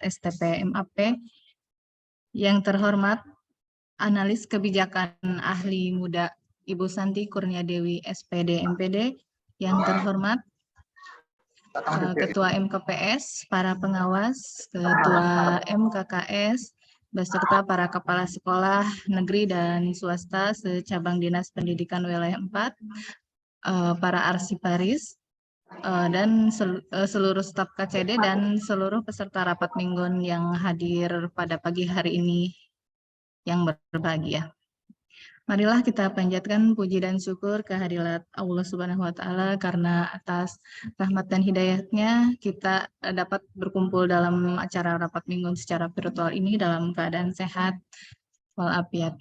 STP MAP. Yang terhormat analis kebijakan ahli muda Ibu Santi Kurnia Dewi SPD MPD. Yang terhormat Ketua MKPS, para pengawas, Ketua MKKS, beserta para kepala sekolah negeri dan swasta secabang Dinas Pendidikan Wilayah 4, para arsiparis, dan seluruh staf KCD dan seluruh peserta rapat mingguan yang hadir pada pagi hari ini yang berbahagia. Marilah kita panjatkan puji dan syukur kehadirat Allah Subhanahu wa Ta'ala, karena atas rahmat dan hidayahnya kita dapat berkumpul dalam acara rapat mingguan secara virtual ini dalam keadaan sehat walafiat.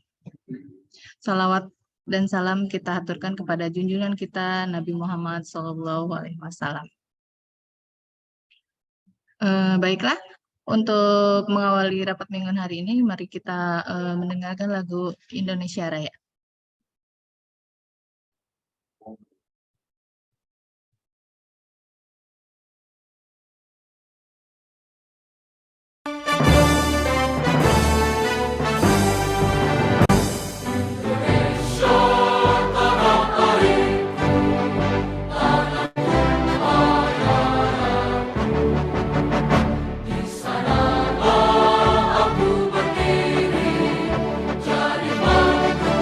Salawat dan salam kita haturkan kepada junjungan kita Nabi Muhammad SAW. Baiklah, untuk mengawali rapat mingguan hari ini, mari kita mendengarkan lagu Indonesia Raya. Di sana aku berdiri, jadi bangku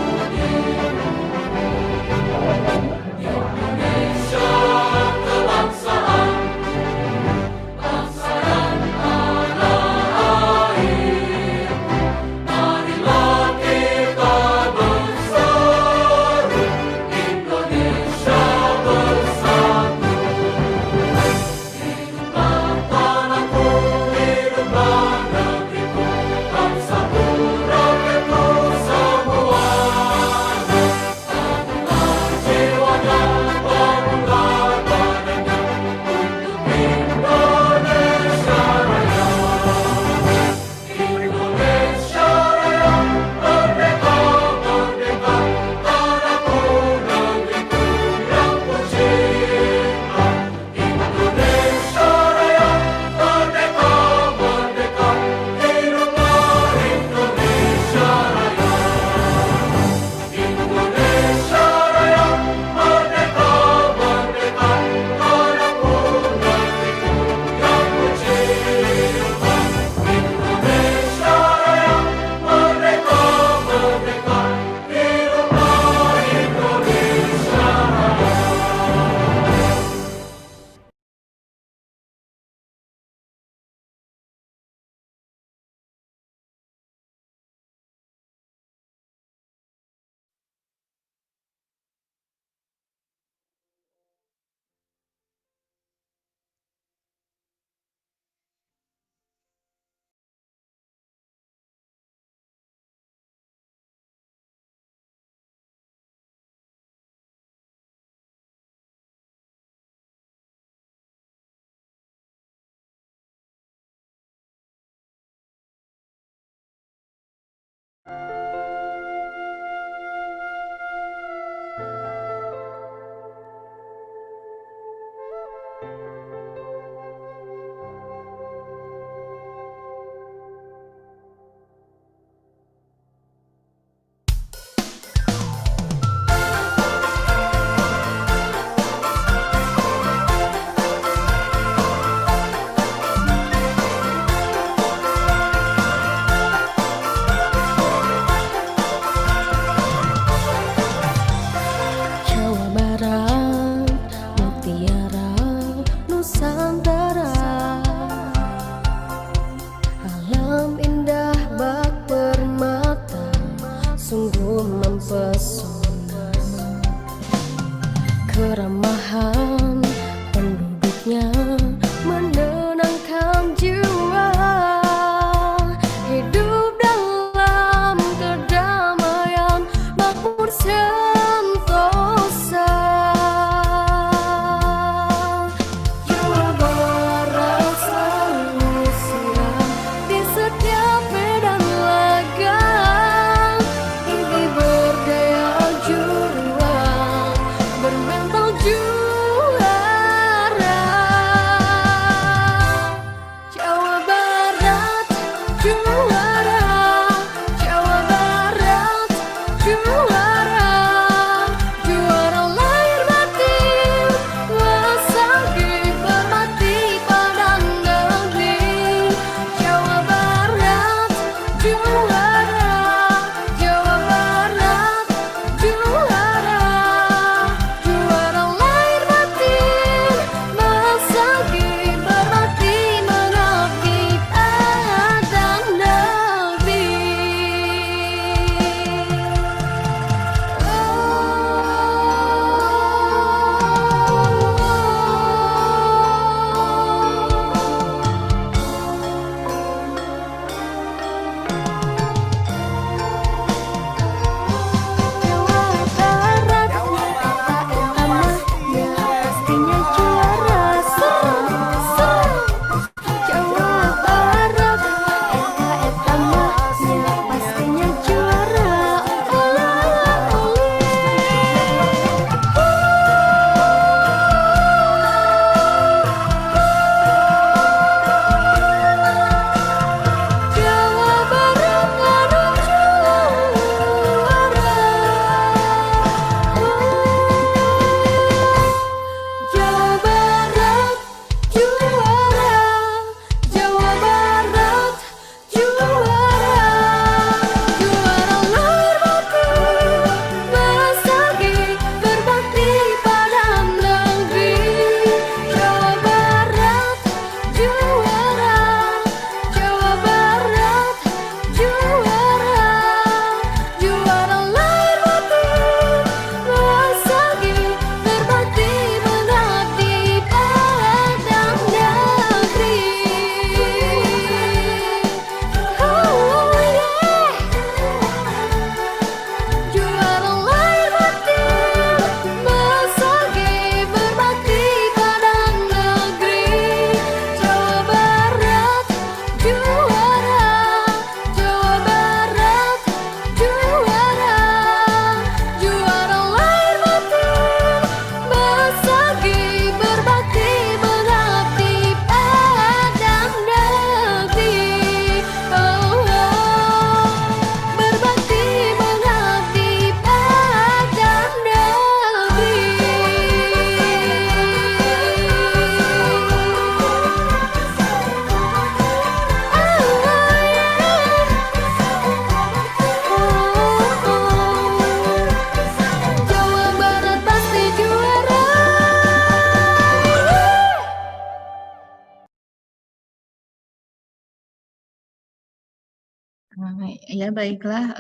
Ya baiklah,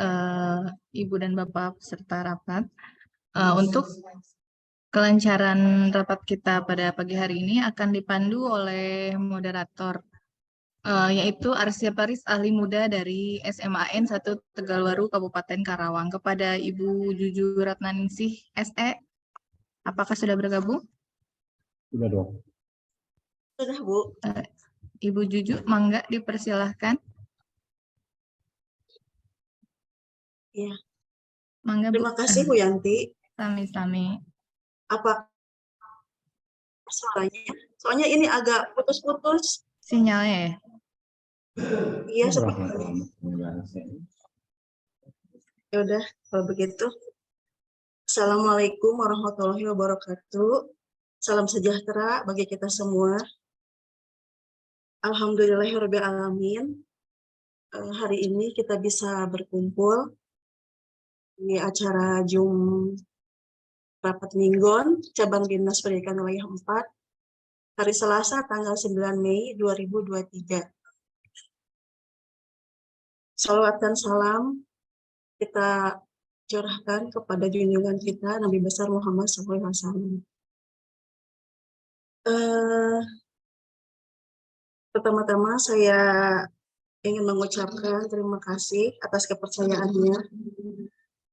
Ibu dan Bapak peserta rapat. Untuk kelancaran rapat kita pada pagi hari ini akan dipandu oleh moderator, yaitu Arsya Paris, ahli muda dari SMAN 1 Tegalwaru, Kabupaten Karawang. Kepada Ibu Juju Ratnaningsih, SE, apakah sudah bergabung? Sudah dong. Sudah, Bu. Ibu Juju, mangga dipersilahkan. Ya. Mangga, Bu. Terima kasih, Bu Yanti. Sami-sami. Apa suaranya? Soalnya ini agak putus-putus. Sinyalnya ya? Iya, seperti ya udah, kalau begitu. Assalamualaikum warahmatullahi wabarakatuh. Salam sejahtera bagi kita semua. Alhamdulillahirabbil alamin. Hari ini kita bisa berkumpul di acara Zoom Rapat Minggon Cabang Dinas Pendidikan Wilayah 4 hari Selasa tanggal 9 Mei 2023. Salawat dan salam kita curahkan kepada junjungan kita Nabi besar Muhammad SAW. Pertama-tama saya ingin mengucapkan terima kasih atas kepercayaannya.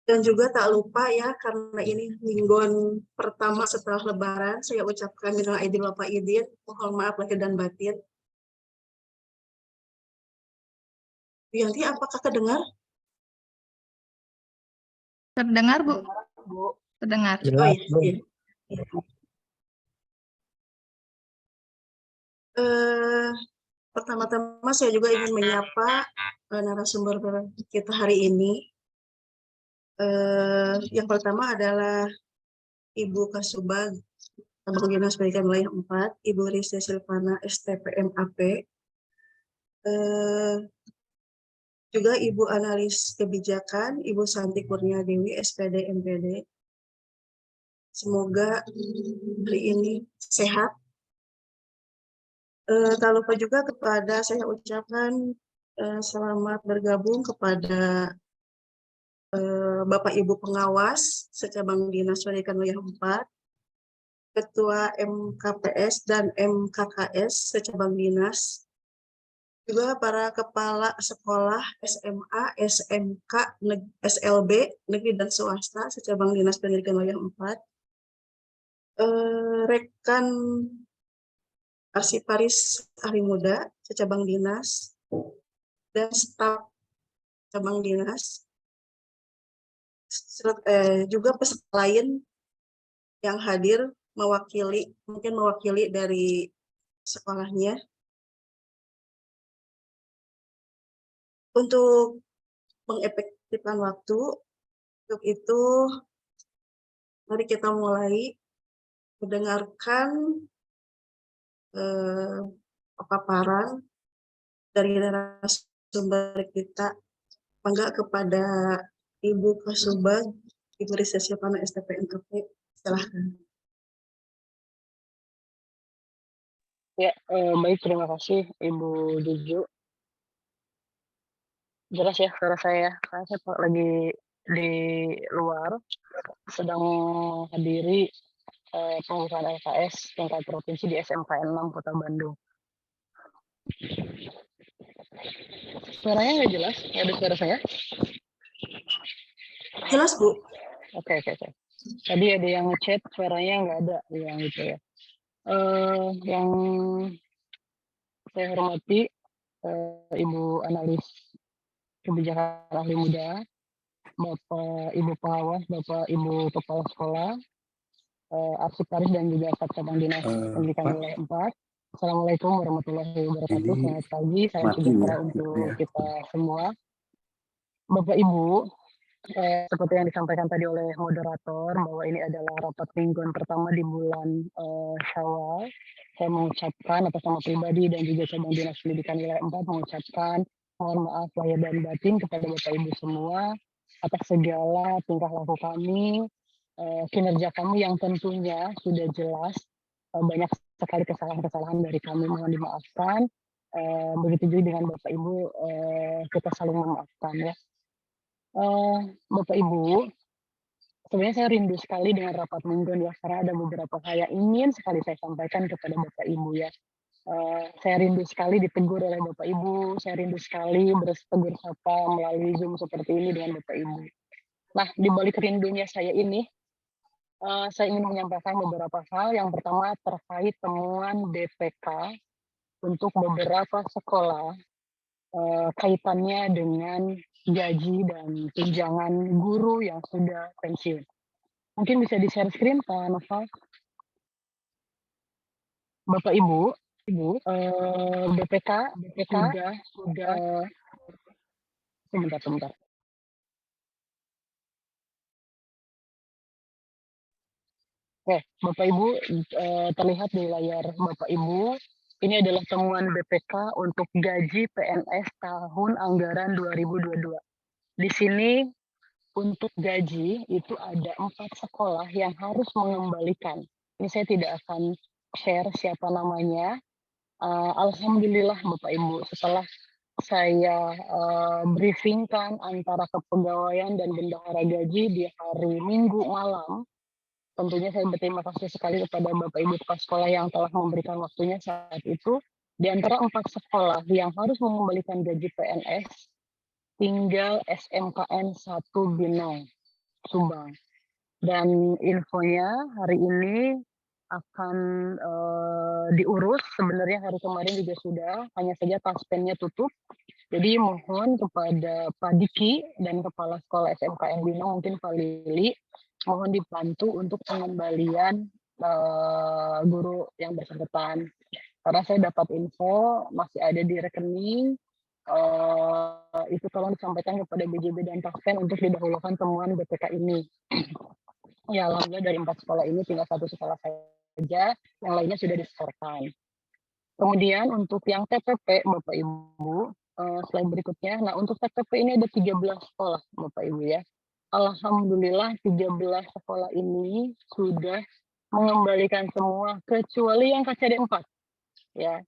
Dan juga tak lupa ya, karena ini mingguan pertama setelah Lebaran, saya ucapkan minal aidin wal faizin, mohon maaf lahir dan batin. Yanti, apakah terdengar? Terdengar, Bu? Bu. Terdengar. Oh iya. Pertama-tama saya juga ingin menyapa narasumber kita hari ini. Yang pertama adalah Ibu Kasubag, Cabang Dinas Pendidikan Wilayah 4, Ibu Rizya Silvana, STPMAP, juga Ibu Analis Kebijakan, Ibu Santi Kurnia Dewi, SPD MPD. Semoga hari ini sehat. Tak lupa juga kepada saya ucapkan selamat bergabung kepada Bapak Ibu pengawas secabang Dinas Pendidikan Wilayah 4, Ketua MKPS dan MKKS secabang dinas, juga para kepala sekolah SMA, SMK, SLB, negeri dan swasta secabang Dinas Pendidikan Wilayah 4, rekan Arsiparis ahli muda secabang dinas, dan staf cabang dinas, juga peserta lain yang hadir mungkin mewakili dari sekolahnya. Untuk mengefektifkan waktu, untuk itu mari kita mulai mendengarkan paparan dari narasumber kita. Bangga kepada Ibu Kasubag, Ibu Rizya Silvana, STPMAP, silahkan. Ya, baik, terima kasih Ibu Juju. Jelas ya suara saya, karena saya lagi di luar, sedang menghadiri pengurusan LKS tingkat provinsi di SMKN 6 Kota Bandung. Suaranya nggak jelas? Nggak ada suara saya? Jelas, Bu. Oke. Tadi ada yang ngechat, suaranya nggak ada, yang gitu ya. Yang saya hormati Ibu Analis Kebijakan Ahli Muda, Bapak Ibu Pengawas, Bapak Ibu Kepala Sekolah, Arsiparis dan juga Staf Cabang Dinas Pendidikan Wilayah 4. Assalamualaikum warahmatullahi wabarakatuh. Selamat pagi, salam sejahtera untuk kita semua. Bapak Ibu, seperti yang disampaikan tadi oleh moderator bahwa ini adalah rapat mingguan pertama di bulan Syawal. Saya mengucapkan atas nama pribadi dan juga Cabang Dinas Pendidikan Wilayah 4 mengucapkan mohon maaf lahir dan batin kepada Bapak Ibu semua atas segala tingkah laku kami, kinerja kami yang tentunya sudah jelas banyak sekali kesalahan-kesalahan dari kami, mohon dimaafkan. Begitu juga dengan Bapak Ibu, kita saling memaafkan ya. Bapak Ibu, sebenarnya saya rindu sekali dengan rapat mingguan ya, karena ada beberapa hal yang ingin sekali saya sampaikan kepada Bapak Ibu ya. Saya rindu sekali ditegur oleh Bapak Ibu, saya rindu sekali bertegur sapa melalui Zoom seperti ini dengan Bapak Ibu. Nah, di balik rindunya saya ini, saya ingin menyampaikan beberapa hal. Yang pertama terkait temuan BPK untuk beberapa sekolah, kaitannya dengan gaji dan tunjangan guru yang sudah pensiun. Mungkin bisa di-share screen, Pak Nova. Bapak Ibu, BPK sudah sebentar. Oke, Bapak Ibu, terlihat di layar Bapak Ibu, ini adalah temuan BPK untuk gaji PNS tahun anggaran 2022. Di sini untuk gaji itu ada 4 sekolah yang harus mengembalikan. Ini saya tidak akan share siapa namanya. Alhamdulillah Bapak Ibu, setelah saya briefingkan antara kepegawaian dan bendahara gaji di hari Minggu malam, tentunya saya berterima kasih sekali kepada Bapak Ibu kepala sekolah yang telah memberikan waktunya saat itu. Di antara 4 sekolah yang harus mengembalikan gaji PNS, tinggal SMKN 1 Binong, Subang. Dan infonya hari ini akan diurus, sebenarnya hari kemarin juga sudah, hanya saja taspennya tutup. Jadi mohon kepada Pak Diki dan Kepala Sekolah SMKN Binong, mungkin Pak Lili, mohon dibantu untuk pengembalian guru yang bersangkutan. Karena saya dapat info masih ada di rekening, itu tolong disampaikan kepada BJB dan Taspen untuk didahulukan temuan BPK ini. Ya, alhamdulillah dari 4 sekolah ini tinggal 1 sekolah saja, yang lainnya sudah disetorkan. Kemudian untuk yang TPP, Bapak Ibu, slide berikutnya. Nah, untuk TPP ini ada 13 sekolah, Bapak Ibu ya. Alhamdulillah 13 sekolah ini sudah mengembalikan semua, kecuali yang KCD 4. Ya,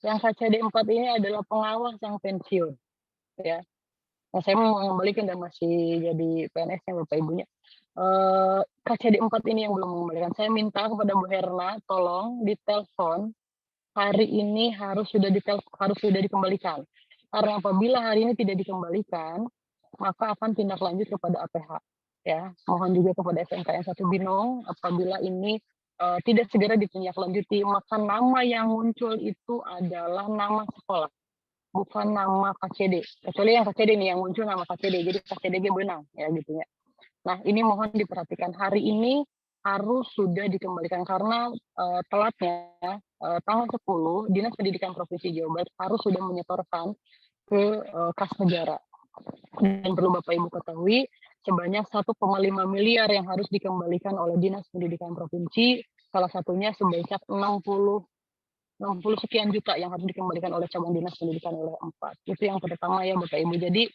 yang KCD 4 ini adalah pengawas yang pensiun. Ya, nah, saya mau mengembalikan dan masih jadi PNS-nya Bapak Ibunya. KCD 4 ini yang belum mengembalikan. Saya minta kepada Bu Herna, tolong ditelepon hari ini harus sudah dikembalikan. Karena apabila hari ini tidak dikembalikan, maka akan tindak lanjut kepada APH. Ya, mohon juga kepada SMKN 1 Binong, apabila ini tidak segera ditindaklanjuti, maka nama yang muncul itu adalah nama sekolah, bukan nama KCD. Kecuali yang KCD nih yang muncul nama KCD, jadi KCD benang ya gitu ya. Nah, ini mohon diperhatikan, hari ini harus sudah dikembalikan karena telatnya tanggal 10 Dinas Pendidikan Provinsi Jawa Barat harus sudah menyetorkan ke kas negara. Dan perlu Bapak Ibu ketahui, sebanyak 1,5 miliar yang harus dikembalikan oleh Dinas Pendidikan Provinsi, salah satunya sebanyak 60 sekian juta yang harus dikembalikan oleh cabang Dinas Pendidikan oleh 4. Itu yang pertama ya Bapak Ibu. Jadi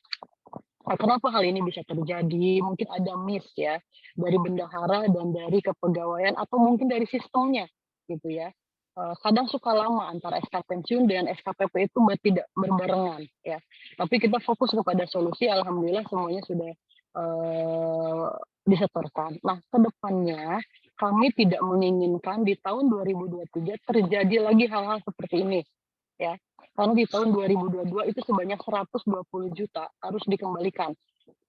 kenapa hal ini bisa terjadi? Mungkin ada miss ya dari bendahara dan dari kepegawaian atau mungkin dari sistemnya gitu ya. Kadang suka lama antara SK pensiun dengan SKPP itu tidak berbarengan ya. Tapi kita fokus kepada solusi, alhamdulillah semuanya sudah disetorkan. Nah, kedepannya kami tidak menginginkan di tahun 2023 terjadi lagi hal-hal seperti ini ya. Karena di tahun 2022 itu sebanyak 120 juta harus dikembalikan.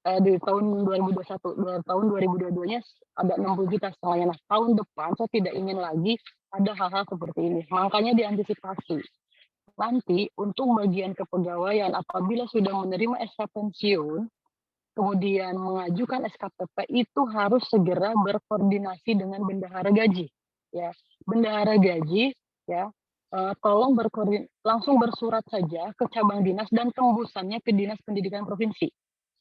Di tahun 2021, tahun 2022-nya ada 60 juta setengahnya. Nah, tahun depan saya tidak ingin lagi ada hal-hal seperti ini. Makanya diantisipasi. Nanti untuk bagian kepegawaian apabila sudah menerima SK pensiun, kemudian mengajukan SKPP itu harus segera berkoordinasi dengan bendahara gaji. Ya, bendahara gaji ya, tolong langsung bersurat saja ke cabang dinas dan tembusannya ke Dinas Pendidikan Provinsi.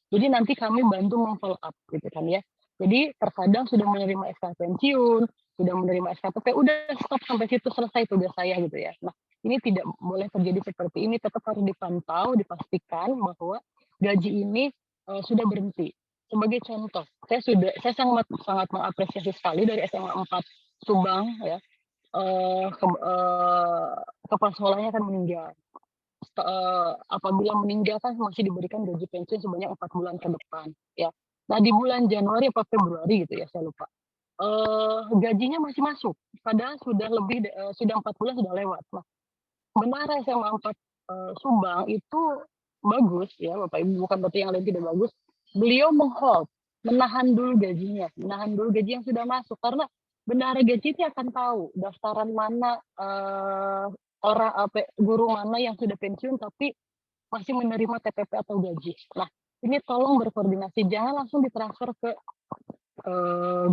Jadi nanti kami bantu memfollow up gitu kan ya. Jadi terkadang sudah menerima SK pensiun, sudah menerima SKPP, udah stop sampai situ, selesai tugas saya gitu ya. Nah, ini tidak boleh terjadi seperti ini, tetap harus dipantau, dipastikan bahwa gaji ini sudah berhenti. Sebagai contoh, saya sangat mengapresiasi sekali dari SMA 4 Subang ya. Kepala sekolahnya kan meninggal. apabila meninggal kan masih diberikan gaji pensiun sebanyak 4 bulan ke depan ya. Nah di bulan Januari atau Februari gitu ya saya lupa. Gajinya masih masuk padahal sudah 4 bulan sudah lewat. Nah, benar SMA 4 Subang itu bagus ya Bapak Ibu, bukan berarti yang lain tidak bagus. Beliau menahan dulu gajinya, menahan dulu gaji yang sudah masuk karena bendahara gaji itu akan tahu daftaran mana guru mana yang sudah pensiun tapi masih menerima TPP atau gaji. Nah, ini tolong berkoordinasi, jangan langsung ditransfer ke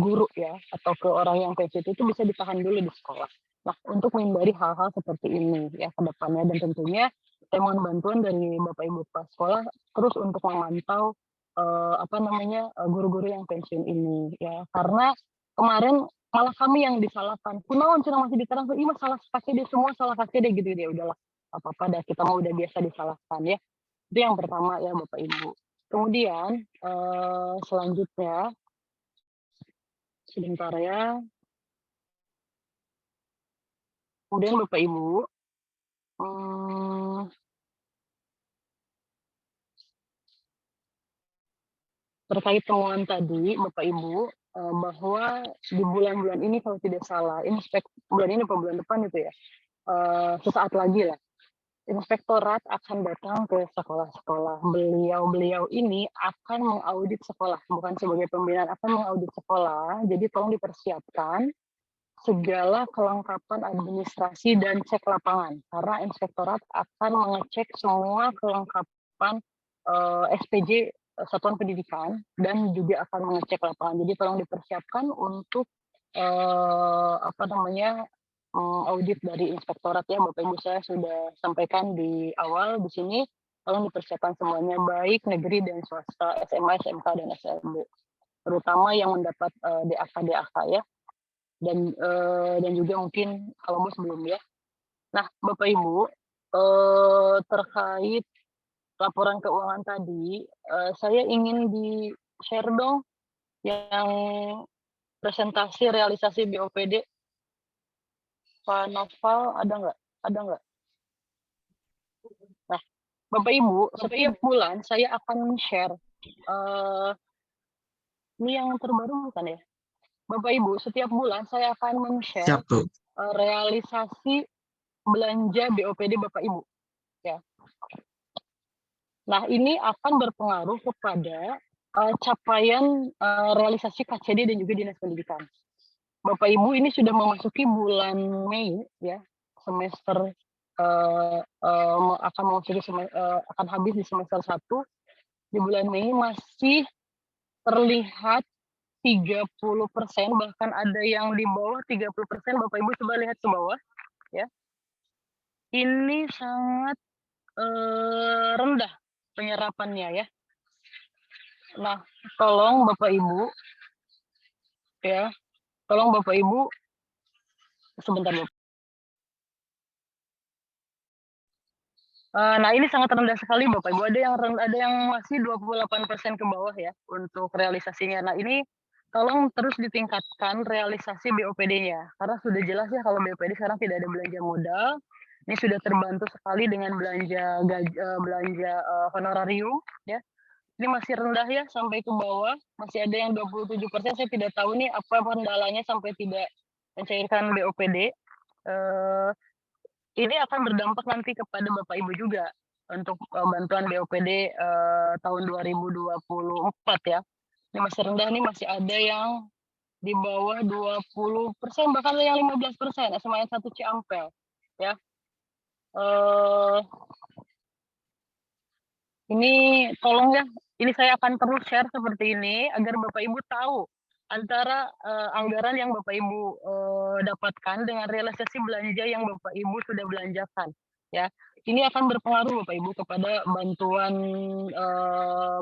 guru ya atau ke orang yang pensiun, itu bisa ditahan dulu di sekolah. Nah, untuk menghindari hal-hal seperti ini ya ke depannya, dan tentunya saya mohon bantuan dari Bapak Ibu Kepala Sekolah terus untuk memantau guru-guru yang pensiun ini ya, karena kemarin malah kami yang disalahkan. Kunaon cenah masih ditransfer, iya salah pakai dia, semua salah pakai dia gitu dia, udahlah apa-apa dah, kita mau udah biasa disalahkan ya. Itu yang pertama ya Bapak Ibu. Kemudian selanjutnya sebentar ya. Kemudian Bapak Ibu, terkait temuan tadi Bapak Ibu, bahwa di bulan-bulan ini kalau tidak salah, bulan ini atau bulan depan itu ya, sesaat lagi lah, inspektorat akan datang ke sekolah-sekolah. Beliau ini akan mengaudit sekolah, bukan sebagai pembinaan, akan mengaudit sekolah. Jadi tolong dipersiapkan segala kelengkapan administrasi dan cek lapangan, karena inspektorat akan mengecek semua kelengkapan SPJ satuan pendidikan dan juga akan mengecek lapangan. Jadi tolong dipersiapkan untuk audit dari inspektorat ya Bapak Ibu. Saya sudah sampaikan di awal di sini, tolong dipersiapkan semuanya, baik negeri dan swasta, SMA, SMK dan SLB, terutama yang mendapat DAK ya, dan juga mungkin kalau bos belum ya. Nah Bapak Ibu, terkait laporan keuangan tadi, saya ingin di-share dong yang presentasi realisasi BOPD. Pak Noval ada nggak? Ada nggak? Nah, Bapak Ibu, setiap bulan saya akan share. Ini yang terbaru bukan ya? Bapak Ibu, setiap bulan saya akan men-share realisasi belanja BOPD Bapak Ibu. Ya. Nah, ini akan berpengaruh kepada capaian realisasi KCD dan juga Dinas Pendidikan. Bapak Ibu, ini sudah memasuki bulan Mei ya, semester akan habis di semester 1. Di bulan Mei masih terlihat 30%, bahkan ada yang di bawah 30%. Bapak Ibu coba lihat ke bawah ya. Ini sangat rendah penyerapannya ya. Nah, tolong Bapak Ibu ya, tolong Bapak Ibu sebentar Bapak. Nah, ini sangat rendah sekali Bapak Ibu. Ada yang masih 28% ke bawah ya untuk realisasinya. Nah, ini tolong terus ditingkatkan realisasi BOPD-nya. Karena sudah jelas ya kalau BOPD sekarang tidak ada belanja modal. Ini sudah terbantu sekali dengan belanja honorarium ya. Ini masih rendah ya sampai ke bawah. Masih ada yang 27%. Saya tidak tahu nih apa kendalanya sampai tidak mencairkan BOPD. Ini akan berdampak nanti kepada Bapak Ibu juga untuk bantuan BOPD tahun 2024 ya. Ini masih rendah, ini masih ada yang di bawah 20%, bahkan ada yang 15%, SMA 1 Ciampel ya. Ini tolong ya, ini saya akan terus share seperti ini agar Bapak Ibu tahu antara anggaran yang Bapak Ibu dapatkan dengan realisasi belanja yang Bapak Ibu sudah belanjakan ya. Ini akan berpengaruh Bapak Ibu kepada bantuan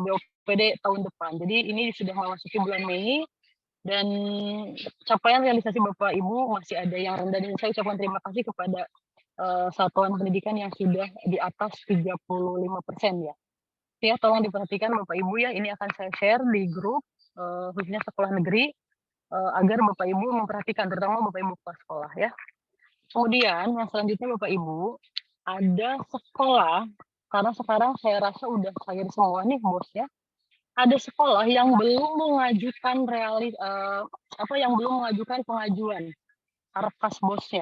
BOPD tahun depan. Jadi ini sudah memasuki bulan Mei dan capaian realisasi Bapak Ibu masih ada yang rendah, dan saya ucapkan terima kasih kepada satuan pendidikan yang sudah di atas 35% ya. Ya, tolong diperhatikan Bapak Ibu ya, ini akan saya share di grup khususnya sekolah negeri agar Bapak Ibu memperhatikan, terutama Bapak Ibu kepala sekolah ya. Kemudian yang selanjutnya Bapak Ibu, ada sekolah, karena sekarang saya rasa udah cair semua nih bosnya, ada sekolah yang belum mengajukan yang belum mengajukan pengajuan arkas bosnya.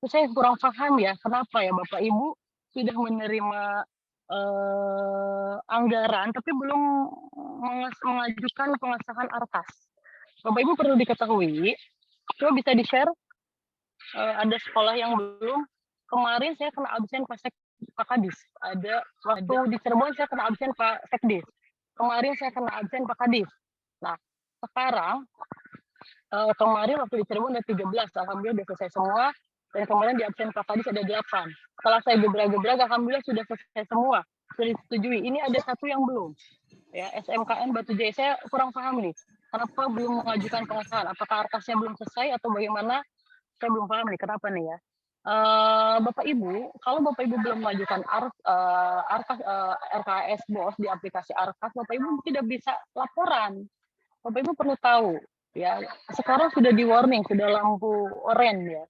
Itu saya kurang paham ya, kenapa ya Bapak Ibu sudah menerima anggaran tapi belum mengajukan pengesahan arkas. Bapak Ibu perlu diketahui, coba bisa di-share, ada sekolah yang belum. Kemarin saya kena absen Pak Kadis. Waktu di Cirebon saya kena absen Pak Sekdis. Kemarin saya kena absen Pak Kadis. Nah, sekarang kemarin waktu di Cirebon ada 13, alhamdulillah sudah selesai semua. Dan kemarin di absen Pak Kadis ada 8. Setelah saya gebrak-gebrak, alhamdulillah sudah selesai semua. Sudah disetujui. Ini ada satu yang belum. Ya, SMKN Batu Jaya, saya kurang paham nih. Kenapa belum mengajukan pengesahan? Apakah arkasnya belum selesai atau bagaimana? Saya belum paham nih, kenapa nih ya. Bapak Ibu, kalau Bapak Ibu belum mengajukan RKS BOS di aplikasi Arkas, Bapak Ibu tidak bisa laporan. Bapak Ibu perlu tahu, ya. Sekarang sudah di warning, sudah lampu oranye ya,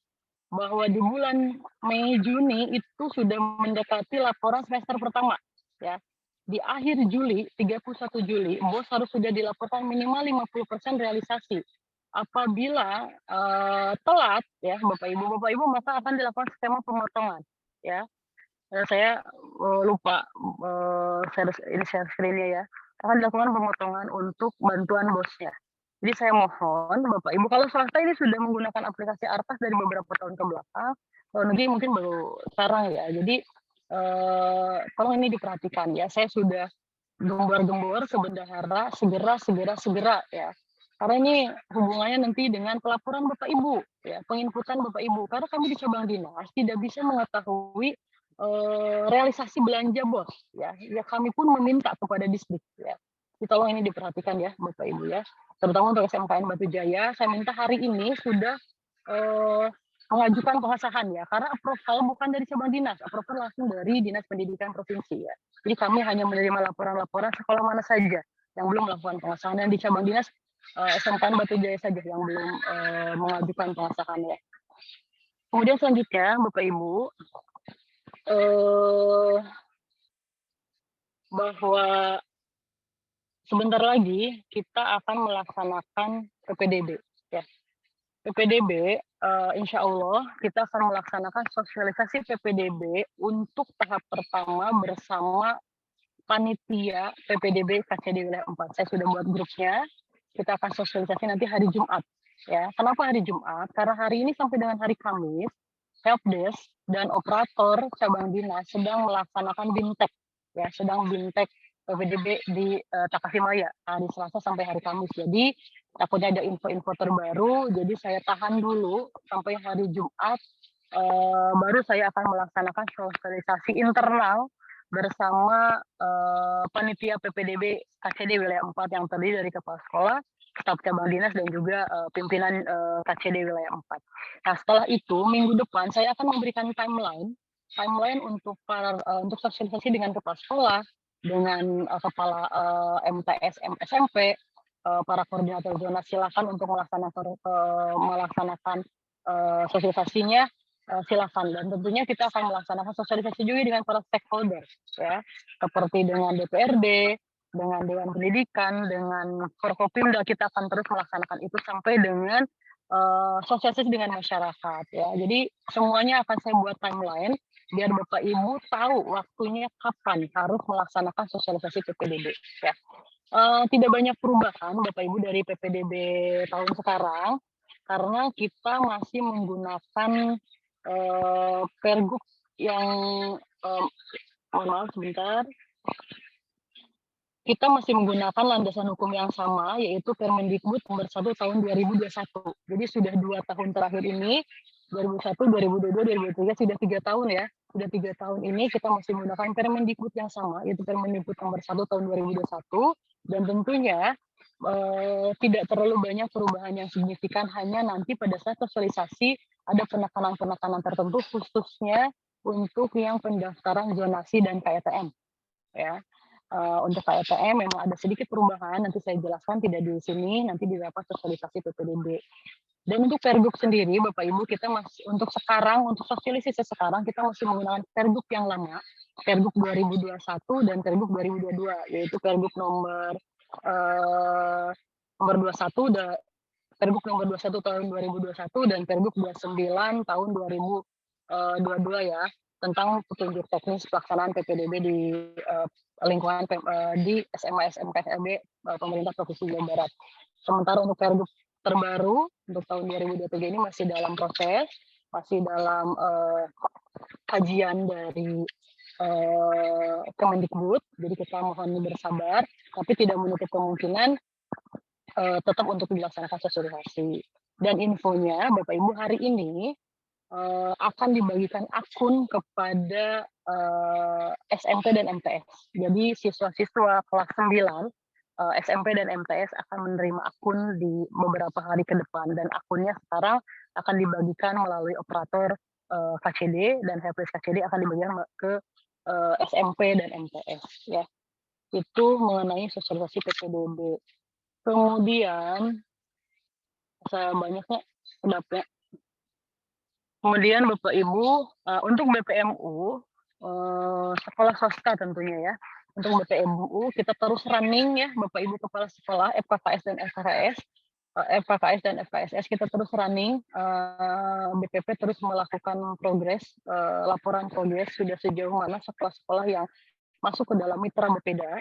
bahwa di bulan Mei Juni itu sudah mendekati laporan semester pertama, ya. Di akhir Juli, 31 Juli, BOS harus sudah dilaporkan minimal 50% realisasi. Apabila telat ya Bapak Ibu maka akan dilakukan skema pemotongan ya. Saya lupa share screen-nya ya. Akan dilakukan pemotongan untuk bantuan bosnya. Jadi saya mohon Bapak Ibu, kalau swasta ini sudah menggunakan aplikasi Arkas dari beberapa tahun ke belakang, kalau negeri mungkin baru sekarang ya. Jadi tolong ini diperhatikan ya. Saya sudah gembor-gembor ke bendahara segera ya. Karena ini hubungannya nanti dengan pelaporan Bapak Ibu, ya, penginputan Bapak Ibu. Karena kami di cabang dinas tidak bisa mengetahui realisasi belanja bos, ya. Ya kami pun meminta kepada distrik, ya. Jadi tolong ini diperhatikan ya Bapak Ibu ya. Terutama untuk SMKN Batu Jaya, saya minta hari ini sudah mengajukan pengesahan ya. Karena approval bukan dari cabang dinas, approval langsung dari Dinas Pendidikan Provinsi ya. Jadi kami hanya menerima laporan-laporan sekolah mana saja yang belum melakukan pengesahan, dan di cabang dinas SMKN Batu Jaya saja yang belum mengajukan pengesahannya. Kemudian selanjutnya, Bapak Ibu, bahwa sebentar lagi kita akan melaksanakan PPDB. Ya. PPDB, insya Allah kita akan melaksanakan sosialisasi PPDB untuk tahap pertama bersama panitia PPDB KCD Wilayah 4. Saya sudah buat grupnya. Kita akan sosialisasi nanti hari Jumat. Ya, kenapa hari Jumat? Karena hari ini sampai dengan hari Kamis, helpdesk dan operator cabang dinas sedang melaksanakan BIMTEK, ya, sedang BIMTEK PPDB di Takasimalaya hari Selasa sampai hari Kamis. Jadi takutnya ada info-info terbaru, jadi saya tahan dulu sampai hari Jumat, baru saya akan melaksanakan sosialisasi internal bersama panitia PPDB KCD Wilayah 4 yang terdiri dari kepala sekolah, staf cabang dinas, dan juga pimpinan KCD Wilayah 4. Nah, setelah itu minggu depan saya akan memberikan timeline untuk sosialisasi dengan kepala sekolah, dengan kepala MTS SMP, para koordinator zona. Silakan untuk melaksanakan sosialisasinya. Silakan, dan tentunya kita akan melaksanakan sosialisasi juga dengan para stakeholder ya, seperti dengan DPRD, dengan Dewan Pendidikan, dengan Forkopimda. Kita akan terus melaksanakan itu sampai dengan sosialisasi dengan masyarakat ya. Jadi semuanya akan saya buat timeline biar Bapak Ibu tahu waktunya kapan harus melaksanakan sosialisasi PPDB ya. Tidak banyak perubahan Bapak Ibu dari PPDB tahun sekarang, karena kita masih menggunakan pergub yang mohon maaf sebentar, kita masih menggunakan landasan hukum yang sama, yaitu Permendikbud nomor 1 tahun 2021. Jadi sudah 2 tahun terakhir ini, 2001, 2022, 2023, sudah 3 tahun ya. Sudah 3 tahun ini kita masih menggunakan Permendikbud yang sama, yaitu Permendikbud nomor 1 tahun 2021, dan tentunya tidak terlalu banyak perubahan yang signifikan, hanya nanti pada saat sosialisasi ada penekanan-penekanan tertentu, khususnya untuk yang pendaftaran zonasi dan KTM ya. Untuk KETM memang ada sedikit perubahan, nanti saya jelaskan tidak di sini, nanti di rapat sosialisasi PPDB. Dan untuk Pergub sendiri, Bapak Ibu, kita masih untuk sekarang, untuk sosialisasi sekarang kita masih menggunakan Pergub yang lama, Pergub 2021 dan Pergub 2022, yaitu Pergub nomor nomor 21 dan Pergub nomor 21 tahun 2021 dan Pergub 29 tahun 2022 ya, tentang petunjuk teknis pelaksanaan PPDB di lingkungan di SMA SMK SLB pemerintah Provinsi Jawa Barat. Sementara untuk Pergub terbaru untuk tahun 2023 ini masih dalam proses, masih dalam kajian dari Kemendikbud, jadi kita mohon bersabar, tapi tidak menutup kemungkinan tetap untuk dilaksanakan sosialisasi. Dan infonya Bapak Ibu hari ini akan dibagikan akun kepada SMP dan MTS. Jadi siswa-siswa kelas 9 SMP dan MTS akan menerima akun di beberapa hari ke depan, dan akunnya sekarang akan dibagikan melalui operator KCD, dan helpdesk KCD akan dibagikan ke SMP dan MTS ya. Itu mengenai sosialisasi PPDB. Kemudian saya banyaknya pendapatnya. Kemudian Bapak Ibu, untuk BPMU sekolah swasta tentunya ya. Untuk BPMU kita terus running ya Bapak Ibu kepala sekolah FKKS dan FKKS. FKKS dan FKSS kita terus running, BPP terus melakukan progres, laporan progres sudah sejauh mana sekolah-sekolah yang masuk ke dalam mitra Bapeda.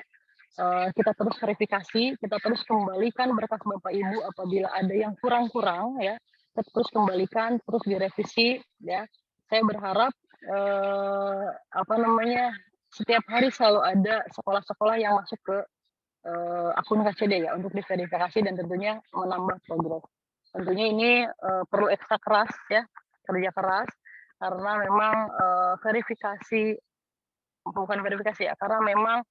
Kita terus verifikasi, kita terus kembalikan berkas Bapak Ibu apabila ada yang kurang-kurang ya, kita terus kembalikan, terus direvisi ya. Saya berharap setiap hari selalu ada sekolah-sekolah yang masuk ke akun KCD ya untuk diverifikasi dan tentunya menambah progres. Tentunya ini perlu ekstra keras ya, kerja keras, karena memang bukan verifikasi ya, karena memang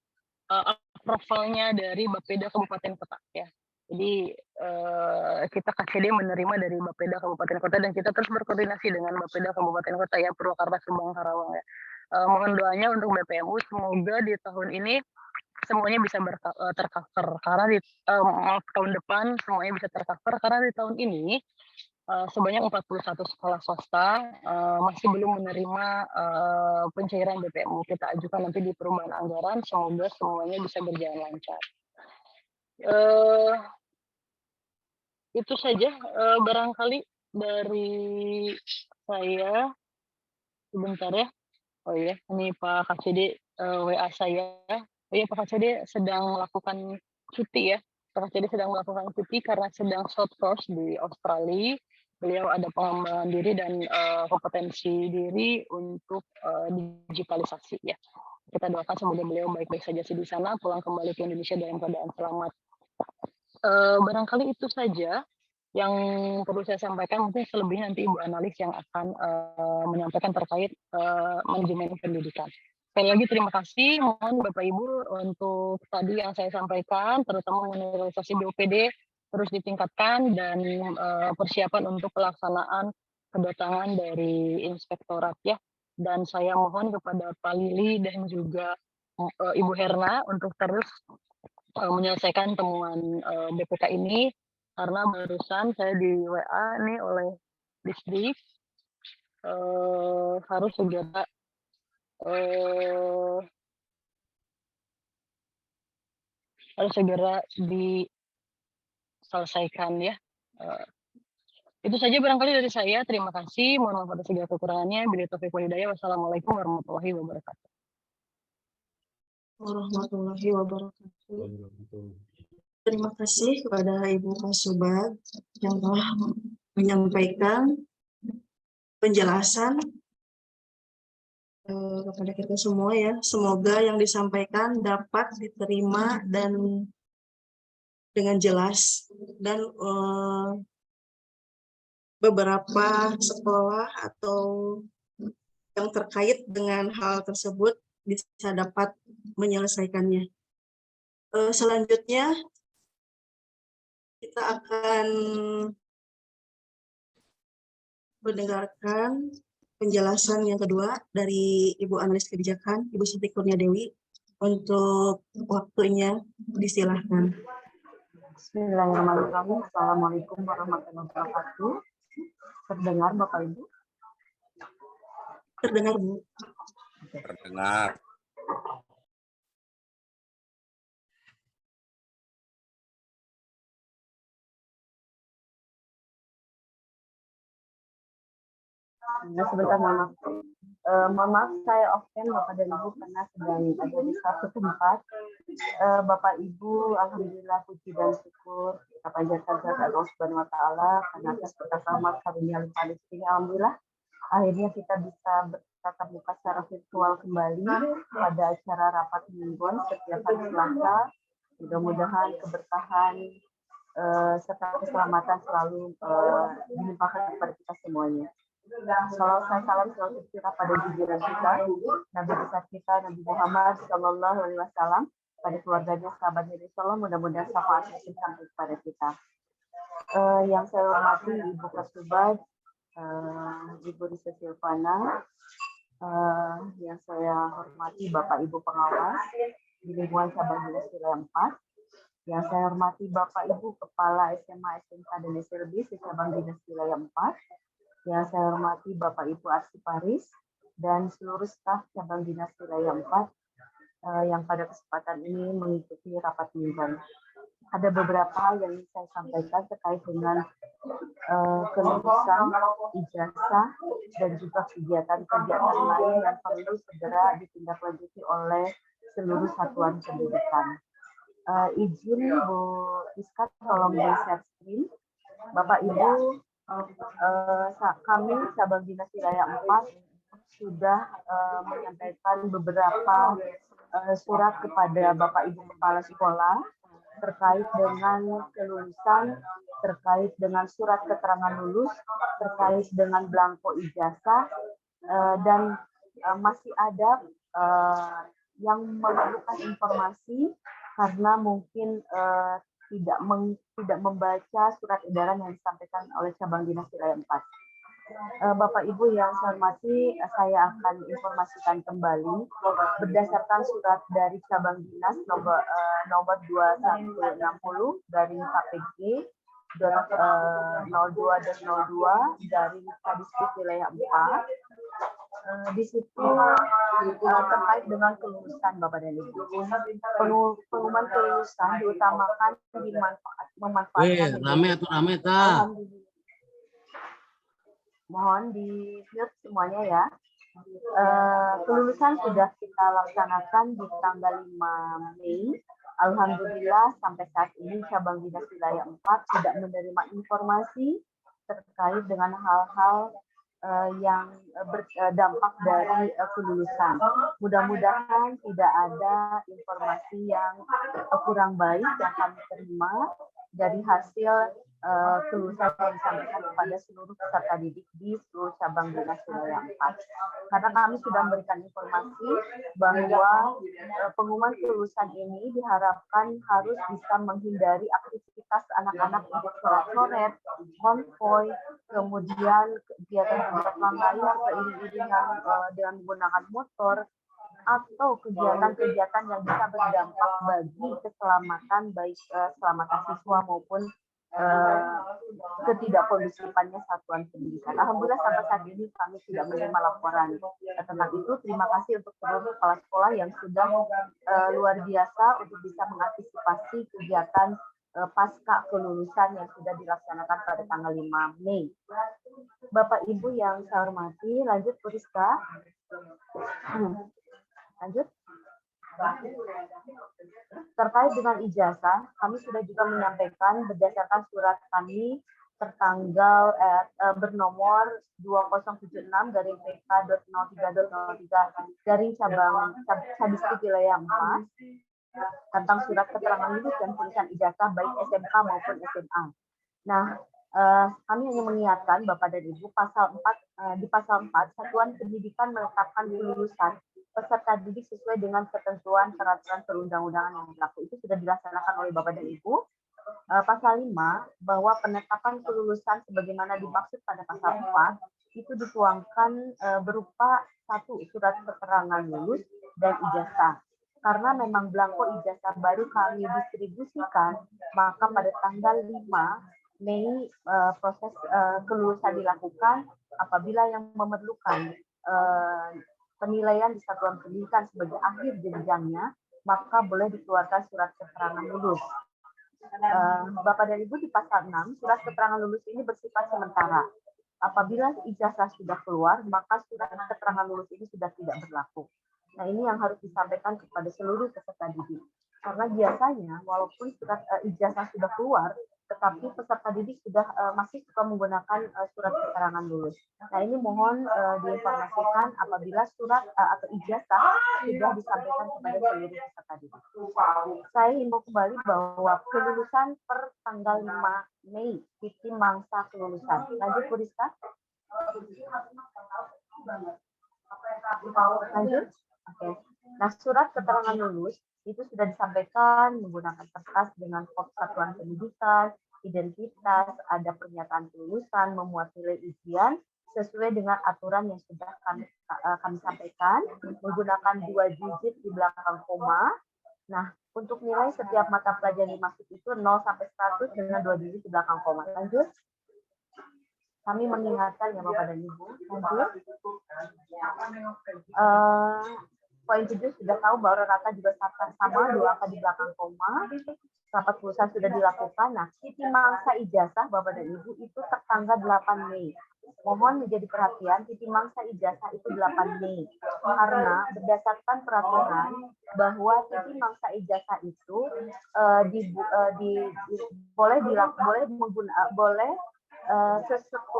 approval-nya dari Bapeda Kabupaten Kota ya. Jadi kita KCD menerima dari Bapeda Kabupaten Kota dan kita terus berkoordinasi dengan Bapeda Kabupaten Kota ya, Purwakarta, Subang, Karawang ya. Mohon doanya untuk BPMU semoga di tahun ini semuanya bisa tercover, karena di tahun depan semuanya bisa tercover, karena di tahun ini sebanyak 41 sekolah swasta masih belum menerima pencairan BPMU. Kita ajukan nanti di perubahan anggaran, semoga semuanya bisa berjalan lancar. Itu saja barangkali dari saya. Sebentar ya. Oh iya, ini Pak KCD WA saya. Oh iya, Pak KCD sedang melakukan cuti ya. Pak KCD sedang melakukan cuti karena sedang short course di Australia. Beliau ada pengembangan diri dan kompetensi diri untuk digitalisasi ya. Kita doakan semoga beliau baik-baik saja di sana, pulang kembali ke Indonesia dalam keadaan selamat. Barangkali itu saja yang perlu saya sampaikan, mungkin selebihnya nanti Ibu analis yang akan menyampaikan terkait manajemen pendidikan. Sekali lagi terima kasih, mohon Bapak Ibu untuk tadi yang saya sampaikan, terutama mengenai realisasi BOPD terus ditingkatkan dan persiapan untuk pelaksanaan kedatangan dari inspektorat ya. Dan saya mohon kepada Pak Lili dan juga Ibu Herna untuk terus menyelesaikan temuan BPK ini, karena barusan saya di WA nih oleh Disdik harus segera diselesaikan ya. Itu saja barangkali dari saya. Terima kasih. Mohon maaf atas segala kekurangannya. Billahi taufiq wal hidayah. Wassalamualaikum warahmatullahi wabarakatuh. Warahmatullahi wabarakatuh. Terima kasih kepada Ibu Kasubag yang telah menyampaikan penjelasan kepada kita semua ya. Semoga yang disampaikan dapat diterima dan dengan jelas, dan beberapa sekolah atau yang terkait dengan hal tersebut bisa dapat menyelesaikannya. Selanjutnya kita akan mendengarkan penjelasan yang kedua dari Ibu Analis Kebijakan, Ibu Siti Kurnia Dewi. Untuk waktunya disilahkan. Bismillahirrahmanirrahim. Assalamualaikum warahmatullahi wabarakatuh. Terdengar Bapak Ibu? Terdengar, Bu? Terdengar. Ya, sebentar mohon maaf. Mohon maaf saya off-cam Bapak dan Ibu karena sedang ada di satu tempat. Bapak Ibu, alhamdulillah puji dan syukur kita panjatkan kepada Allah Subhanahu wa taala karena atas berkat rahmat karunia limpah rezeki. Alhamdulillah akhirnya kita bisa bertatap muka secara virtual kembali pada acara rapat mingguan setiap hari Selasa. Mudah-mudahan keberkahan serta keselamatan selalu dilimpahkan kepada kita semuanya. Salam selalu kita pada junjungan kita, Nabi besar kita, Nabi Muhammad Shallallahu Alaihi Wasallam, pada keluarganya, sahabatnya, Rasulullah, mudah-mudahan syafaatnya sampai kepada kita. Yang saya hormati Ibu Kasubag, Ibu Risa Silvana, yang saya hormati Bapak Ibu pengawas di lingkungan cabang dinas wilayah 4, yang saya hormati Bapak Ibu Kepala SMA, SMK, dan SLB di cabang dinas wilayah 4, yang saya hormati Bapak Ibu Arsiparis dan seluruh staf cabang dinas wilayah 4 yang pada kesempatan ini mengikuti rapat mingguan. Ada beberapa hal yang ingin saya sampaikan terkait dengan kelulusan, ijazah, dan juga kegiatan-kegiatan lain yang perlu segera ditindaklanjuti oleh seluruh satuan pendidikan. Izin Bu Iska, tolong di-share screen. Bapak Ibu, kami cabang dinas wilayah 4 sudah menyampaikan beberapa surat kepada Bapak Ibu Kepala Sekolah terkait dengan kelulusan, terkait dengan surat keterangan lulus, terkait dengan belangko ijazah, dan masih ada yang memerlukan informasi karena mungkin tidak membaca surat edaran yang disampaikan oleh cabang dinas wilayah 4. Bapak Ibu yang saya hormati, saya akan informasikan kembali berdasarkan surat dari cabang dinas nomor 2160 dari KPG 02 dan 02 dari Kadisduk wilayah 4. Di situ terkait dengan kelulusan Bapak dan Ibu. Pengumuman kelulusan diutamakan memanfaatkan. Rame ta. Mohon di mute semuanya ya. Kelulusan sudah kita laksanakan di tanggal 5 Mei. Alhamdulillah sampai saat ini cabang dinas wilayah 4 sudah menerima informasi terkait dengan hal-hal yang berdampak dari kelulusan. Mudah-mudahan tidak ada informasi yang kurang baik yang kami terima dari hasil kelulusan yang disampaikan kepada seluruh peserta didik di seluruh cabang dinas wilayah 4. Karena kami sudah memberikan informasi bahwa pengumuman kelulusan ini diharapkan harus bisa menghindari aktivitas anak-anak untuk coret-coret, konvoy, kemudian kegiatan-kegiatan lain seiring-iringan dengan menggunakan motor, atau kegiatan-kegiatan yang bisa berdampak bagi keselamatan baik keselamatan siswa maupun ketidakkondusifannya satuan pendidikan. Alhamdulillah sampai saat ini kami tidak menerima laporan tentang itu. Terima kasih untuk seluruh kepala sekolah yang sudah luar biasa untuk bisa mengantisipasi kegiatan pasca kelulusan yang sudah dilaksanakan pada tanggal 5 Mei. Bapak Ibu yang saya hormati, lanjut Bu Rizka. Lanjut. Terkait dengan ijazah, kami sudah juga menyampaikan berdasarkan surat kami tertanggal bernomor 2076 dari PK.03.03 dari cabang Kadisduk wilayah 4 tentang surat keterangan lulus dan tulisan ijazah baik SMK maupun SMA. Nah, kami hanya mengingatkan Bapak dan Ibu di pasal 4 Satuan Pendidikan menetapkan kelulusan peserta didik sesuai dengan ketentuan peraturan perundang-undangan yang berlaku. Itu sudah dilaksanakan oleh Bapak dan Ibu. Pasal 5 bahwa penetapan kelulusan sebagaimana dimaksud pada pasal 4 itu dituangkan berupa 1 surat keterangan lulus dan ijazah. Karena memang belangko ijazah baru kami distribusikan, maka pada tanggal 5 Mei proses kelulusan dilakukan. Apabila yang memerlukan penilaian di satuan pendidikan sebagai akhir jenjangnya, maka boleh dikeluarkan surat keterangan lulus. Bapak dan Ibu, di pasal 6, surat keterangan lulus ini bersifat sementara. Apabila ijazah sudah keluar, maka surat keterangan lulus ini sudah tidak berlaku. Nah, ini yang harus disampaikan kepada seluruh peserta didik. Karena biasanya, walaupun surat ijazah sudah keluar, tetapi peserta didik sudah masih suka menggunakan surat keterangan lulus. Nah, ini mohon diinformasikan apabila surat atau ijazah sudah disampaikan kepada seluruh peserta didik. Saya himbau kembali bahwa kelulusan per tanggal 5 Mei, titik mangsa kelulusan. Lanjut, Bu Rizka. Lanjut. Oke. Nah, surat keterangan lulus itu sudah disampaikan menggunakan kertas dengan kod satuan pendidikan, identitas, ada pernyataan kelulusan, memuat nilai ujian sesuai dengan aturan yang sudah kami sampaikan, menggunakan 2 digit di belakang koma. Nah, untuk nilai setiap mata pelajaran dimaksud itu 0 sampai 100 dengan 2 digit di belakang koma. Lanjut. Kami mengingatkan ya Bapak dan Ibu. Lanjut. Poin 7 sudah tahu bahwa rata juga sama 2 angka di belakang koma. Rapat kelulusan sudah dilakukan. Nah, titik mangsa ijazah Bapak dan Ibu itu tertanggal 8 Mei. Mohon menjadi perhatian, titik mangsa ijazah itu 8 Mei. Karena berdasarkan peraturan bahwa titik mangsa ijazah itu boleh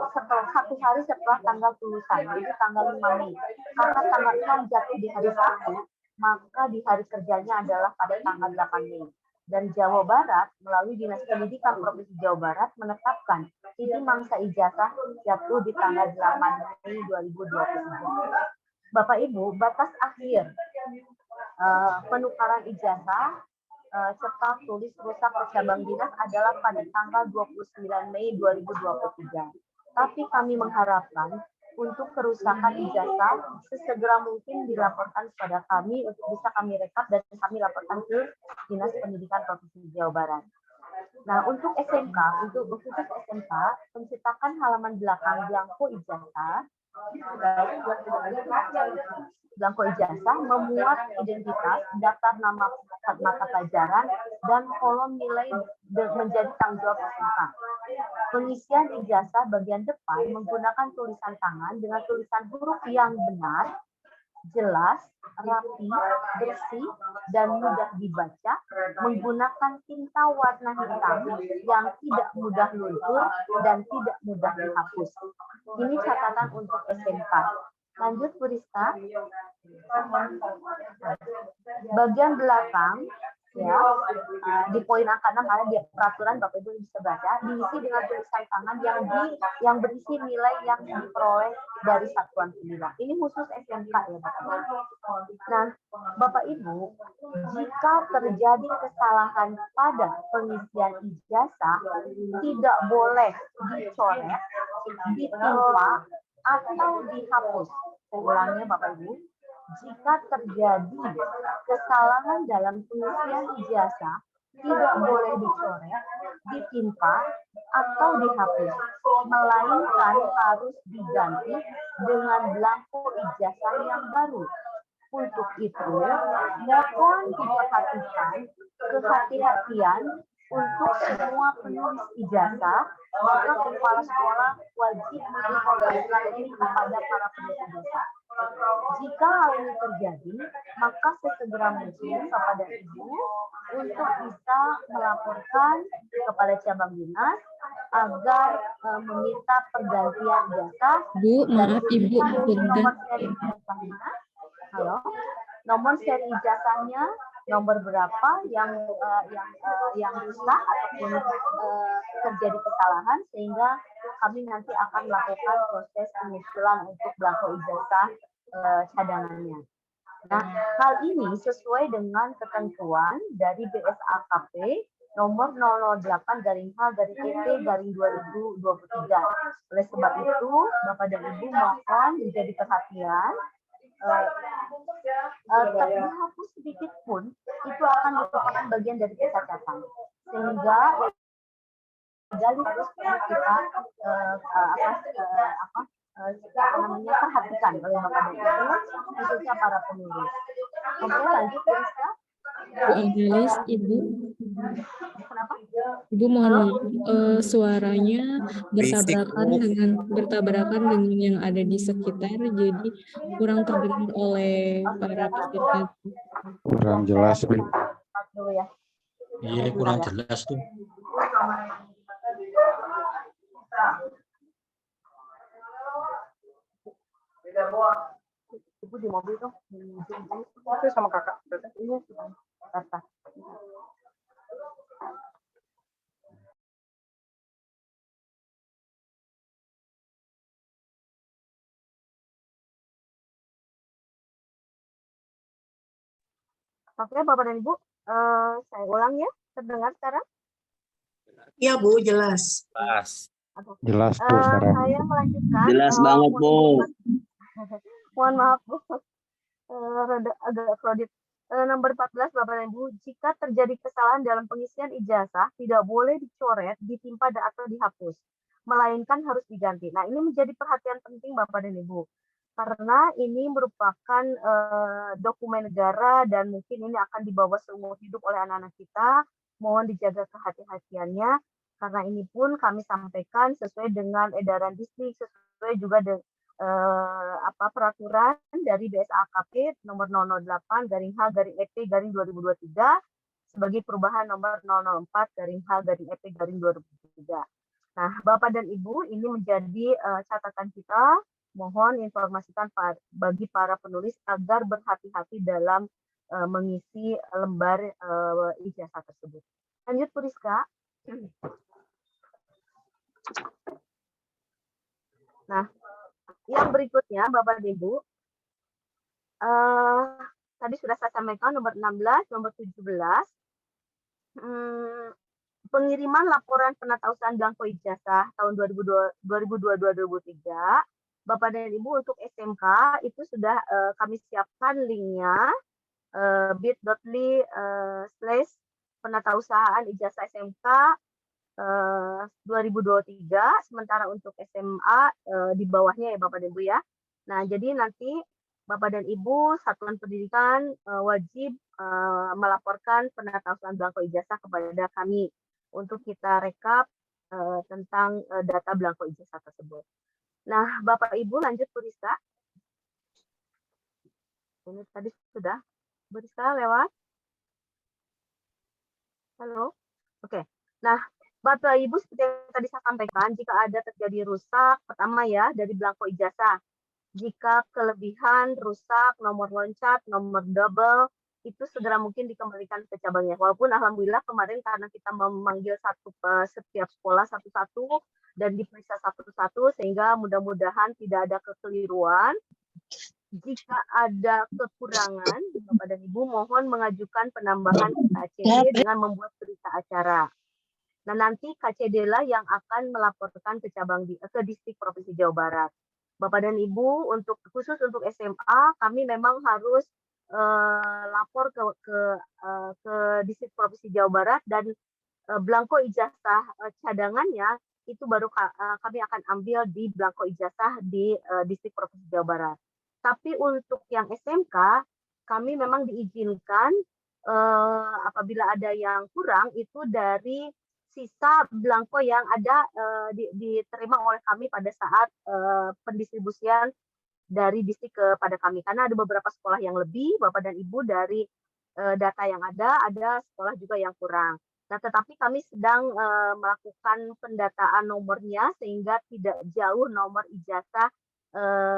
setelah 1 hari setelah tanggal kelulusan, yaitu tanggal 5 Mei. Karena tanggal 6 jatuh di hari Sabtu, maka di hari kerjanya adalah pada tanggal 8 Mei. Dan Jawa Barat melalui Dinas Pendidikan Provinsi Jawa Barat menetapkan titik mangsa ijazah jatuh di tanggal 8 Mei 2023. Bapak Ibu, batas akhir penukaran ijazah serta tulis rusak ke cabang dinas adalah pada tanggal 29 Mei 2023. Tapi kami mengharapkan untuk kerusakan ijazah sesegera mungkin dilaporkan kepada kami untuk bisa kami rekap dan kami laporkan ke Dinas Pendidikan Provinsi Jawa Barat. Nah, untuk SMK, untuk khusus SMK, pencetakan halaman belakang belangko ijazah memuat identitas, daftar nama mata pelajaran, dan kolom nilai menjadi tanggung jawab SMK. Pengisian ijazah bagian depan menggunakan tulisan tangan dengan tulisan huruf yang benar, jelas, rapi, bersih, dan mudah dibaca, menggunakan tinta warna hitam yang tidak mudah luntur dan tidak mudah dihapus. Ini catatan untuk SMK. Lanjut, Bu Rizka. Bagian belakang, ya, di poin angka 6 ada di peraturan, Bapak Ibu bisa baca, diisi dengan tulisan tangan yang berisi nilai yang diperoleh dari satuan penilaian. Ini khusus SMK ya Bapak Ibu. Nah, Bapak Ibu, jika terjadi kesalahan pada pengisian ijazah, tidak boleh dicoret, ditimpa, atau dihapus. Ulangnya Bapak Ibu, jika terjadi kesalahan dalam pengisian ijazah, tidak boleh dicoret, ditimpa, atau dihapus, melainkan harus diganti dengan belangko ijazah yang baru. Untuk itu, mohon diperhatikan kehati-hatian untuk semua penulis ijazah, maka kepala sekolah wajib menginformasikan ini kepada para penulis ijazah. Jika hal ini terjadi, maka sesegera mungkin kepada Ibu untuk bisa melaporkan kepada cabang dinas agar meminta pergantian ijazah. Bu, maaf Ibu, nomor seri ijazahnya. Halo, nomor seri ijazahnya nomor berapa yang rusak ataupun terjadi kesalahan, sehingga kami nanti akan melakukan proses pengusulan untuk belangko ijazah cadangannya. Nah, hal ini sesuai dengan ketentuan dari BSAKP nomor 008/H/PP/2023. Oleh sebab itu, Bapak dan Ibu mohon menjadi perhatian dihapus sedikit pun itu akan merupakan bagian dari kecacatan, sehingga legalitas kita perhatikan oleh Bapak dan Ibu, khususnya para penulis. Oke, lanjut Rizka. Bu Angelis, Ibu. Kenapa? Ibu mohon maaf, suaranya bertabrakan dengan yang ada di sekitar, jadi kurang terdengar oleh para peserta. Kurang jelas, Bu. Dulu ya. Iya, kurang jelas tuh. Ibu di mobil tuh. Itu sama kakak. Iya, kata. Oke, Bapak dan Ibu, saya ulang ya. Terdengar sekarang? Iya Bu, jelas. Jelas, Bu, sekarang. Saya melanjutkan. Jelas banget, Bu. Mohon maaf, Bu. Agak kredit. Nomor 14, Bapak dan Ibu, jika terjadi kesalahan dalam pengisian ijazah, tidak boleh dicoret, ditimpa, atau dihapus, melainkan harus diganti. Nah, ini menjadi perhatian penting Bapak dan Ibu, karena ini merupakan dokumen negara dan mungkin ini akan dibawa seumur hidup oleh anak-anak kita. Mohon dijaga kehati-hatiannya, karena ini pun kami sampaikan sesuai dengan edaran distrik, sesuai juga dengan peraturan dari BSAKP nomor 008/H/EP/2023 sebagai perubahan nomor 004/H/EP/2023. Nah, Bapak dan Ibu, ini menjadi catatan kita. Mohon informasikan bagi para penulis agar berhati-hati dalam mengisi lembar ijazah tersebut. Lanjut, Bu Rizka. Nah, yang berikutnya, Bapak dan Ibu, tadi sudah saya sampaikan nomor 16, nomor 17, pengiriman laporan penatausahaan belangko ijazah tahun 2022-2023, Bapak dan Ibu untuk SMK itu sudah kami siapkan linknya, bit.ly/penatausahaan ijazah SMK 2023, sementara untuk SMA di bawahnya ya Bapak dan Ibu ya. Nah, jadi nanti Bapak dan Ibu satuan pendidikan wajib melaporkan penatausahaan belangko ijazah kepada kami untuk kita rekap tentang data belangko ijazah tersebut. Nah, Bapak Ibu lanjut Bu Rizka. Ini tadi sudah. Bu Rizka lewat. Halo. Oke. Nah, Bapak Ibu seperti yang tadi saya sampaikan, jika ada terjadi rusak, pertama ya dari belangko ijazah. Jika kelebihan, rusak, nomor loncat, nomor double, itu segera mungkin dikembalikan ke cabangnya. Walaupun alhamdulillah kemarin karena kita memanggil setiap sekolah satu-satu dan diperiksa satu-satu, sehingga mudah-mudahan tidak ada kekeliruan. Jika ada kekurangan, Bapak dan Ibu mohon mengajukan penambahan KCD dengan membuat berita acara. Nah, nanti KCD lah yang akan melaporkan ke distrik Provinsi Jawa Barat. Bapak dan Ibu, khusus untuk SMA, kami memang harus lapor ke distrik Provinsi Jawa Barat, dan belangko ijazah cadangannya itu baru kami akan ambil di belangko ijazah di distrik Provinsi Jawa Barat. Tapi untuk yang SMK, kami memang diizinkan apabila ada yang kurang itu dari sisa belangko yang ada diterima oleh kami pada saat pendistribusian dari distrik kepada kami. Karena ada beberapa sekolah yang lebih, Bapak dan Ibu, dari data yang ada sekolah juga yang kurang. Nah, tetapi kami sedang melakukan pendataan nomornya sehingga tidak jauh nomor ijazah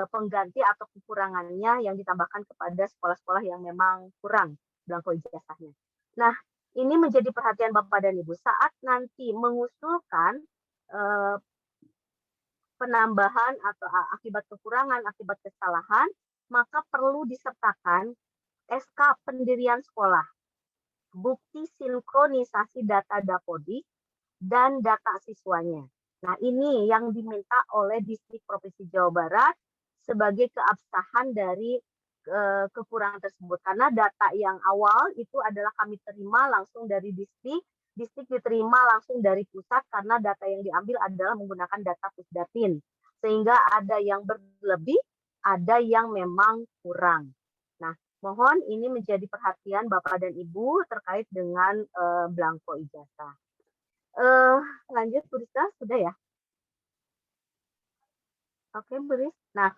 pengganti atau kekurangannya yang ditambahkan kepada sekolah-sekolah yang memang kurang belangko ijazahnya. Nah, ini menjadi perhatian Bapak dan Ibu saat nanti mengusulkan penambahan atau akibat kekurangan, akibat kesalahan, maka perlu disertakan SK pendirian sekolah, bukti sinkronisasi data Dapodik, dan data siswanya. Nah, ini yang diminta oleh distrik Provinsi Jawa Barat sebagai keabsahan dari kekurangan tersebut karena data yang awal itu adalah kami terima langsung dari distrik diterima langsung dari pusat karena data yang diambil adalah menggunakan data Pusdatin sehingga ada yang berlebih, ada yang memang kurang. Nah, mohon ini menjadi perhatian Bapak dan Ibu terkait dengan belangko ijazah. Lanjut Bu Rizka, sudah ya? Oke, Bu Riz. Nah,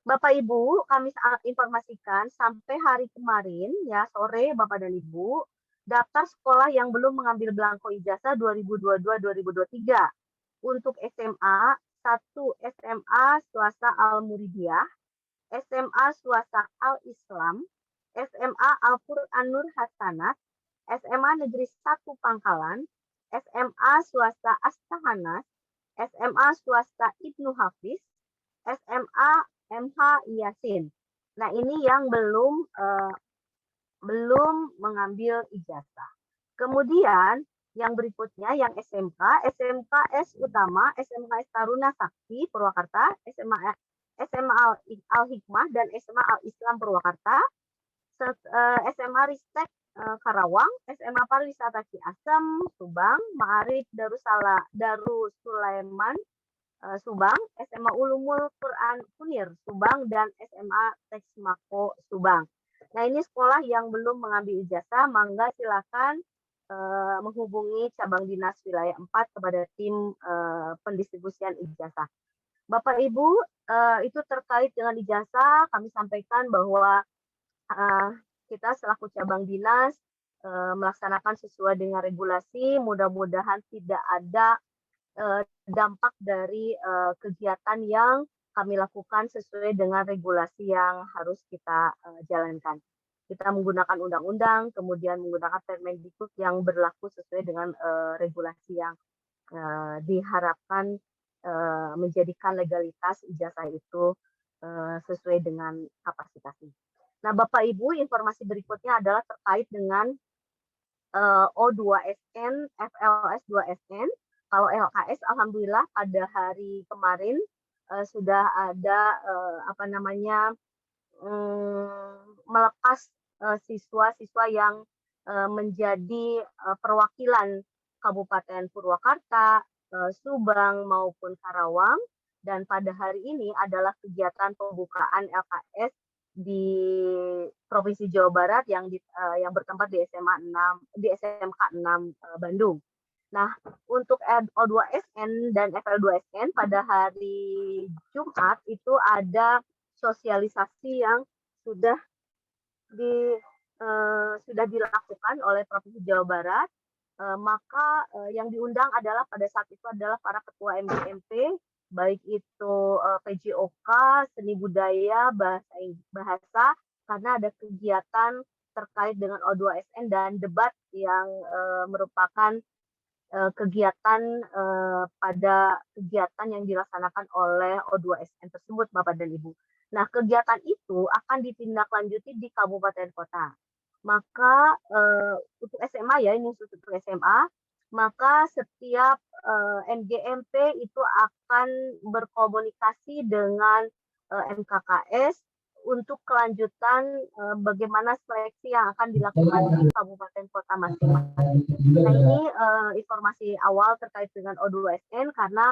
Bapak Ibu, kami informasikan sampai hari kemarin ya sore Bapak dan Ibu, daftar sekolah yang belum mengambil belangko ijazah 2022-2023 untuk SMA 1 SMA swasta Al Muridiyah, SMA swasta Al Islam, SMA Al Quran Nur Hasanat, SMA Negeri 1 Pangkalan, SMA swasta Astahanas, SMA swasta Ibnu Hafiz, SMA MH Yasin. Nah, ini yang belum mengambil ijazah. Kemudian yang berikutnya yang SMKS Utama, SMKS Taruna Sakti Purwakarta, SMA Al Hikmah dan SMA Al Islam Purwakarta, SMA Ristek Karawang, SMA Pariwisata Ciasem Subang, Ma'arif Darussulaiman Subang, SMA Ulumul Quran Kunir Subang, dan SMA Teksmako Subang. Nah, ini sekolah yang belum mengambil ijazah, mangga silakan menghubungi cabang dinas wilayah 4 kepada tim pendistribusian ijazah. Bapak Ibu, itu terkait dengan ijazah, kami sampaikan bahwa kita selaku cabang dinas melaksanakan sesuai dengan regulasi, mudah-mudahan tidak ada dampak dari kegiatan yang kami lakukan sesuai dengan regulasi yang harus kita jalankan. Kita menggunakan undang-undang, kemudian menggunakan Permendikbud yang berlaku sesuai dengan regulasi yang diharapkan menjadikan legalitas ijazah itu sesuai dengan kapasitasnya. Nah, Bapak Ibu, informasi berikutnya adalah terkait dengan O2SN, FLS 2SN. Kalau LKS, alhamdulillah pada hari kemarin sudah ada melepas siswa-siswa yang menjadi perwakilan Kabupaten Purwakarta, Subang maupun Karawang, dan pada hari ini adalah kegiatan pembukaan LKS di Provinsi Jawa Barat yang bertempat di SMK 6 Bandung. Nah, untuk O2SN dan FL2SN pada hari Jumat itu ada sosialisasi yang sudah dilakukan oleh Provinsi Jawa Barat. Maka yang diundang adalah pada saat itu adalah para ketua MGMP, baik itu PJOK, seni budaya, bahasa, karena ada kegiatan terkait dengan O2SN dan debat yang merupakan kegiatan pada kegiatan yang dilaksanakan oleh O2SN tersebut, Bapak dan Ibu. Nah, kegiatan itu akan ditindaklanjuti di kabupaten kota. Maka untuk SMA ya, ini untuk SMA, maka setiap MGMP itu akan berkomunikasi dengan MKKS untuk kelanjutan bagaimana seleksi yang akan dilakukan di kabupaten kota masing-masing. Nah, ini informasi awal terkait dengan O2SN karena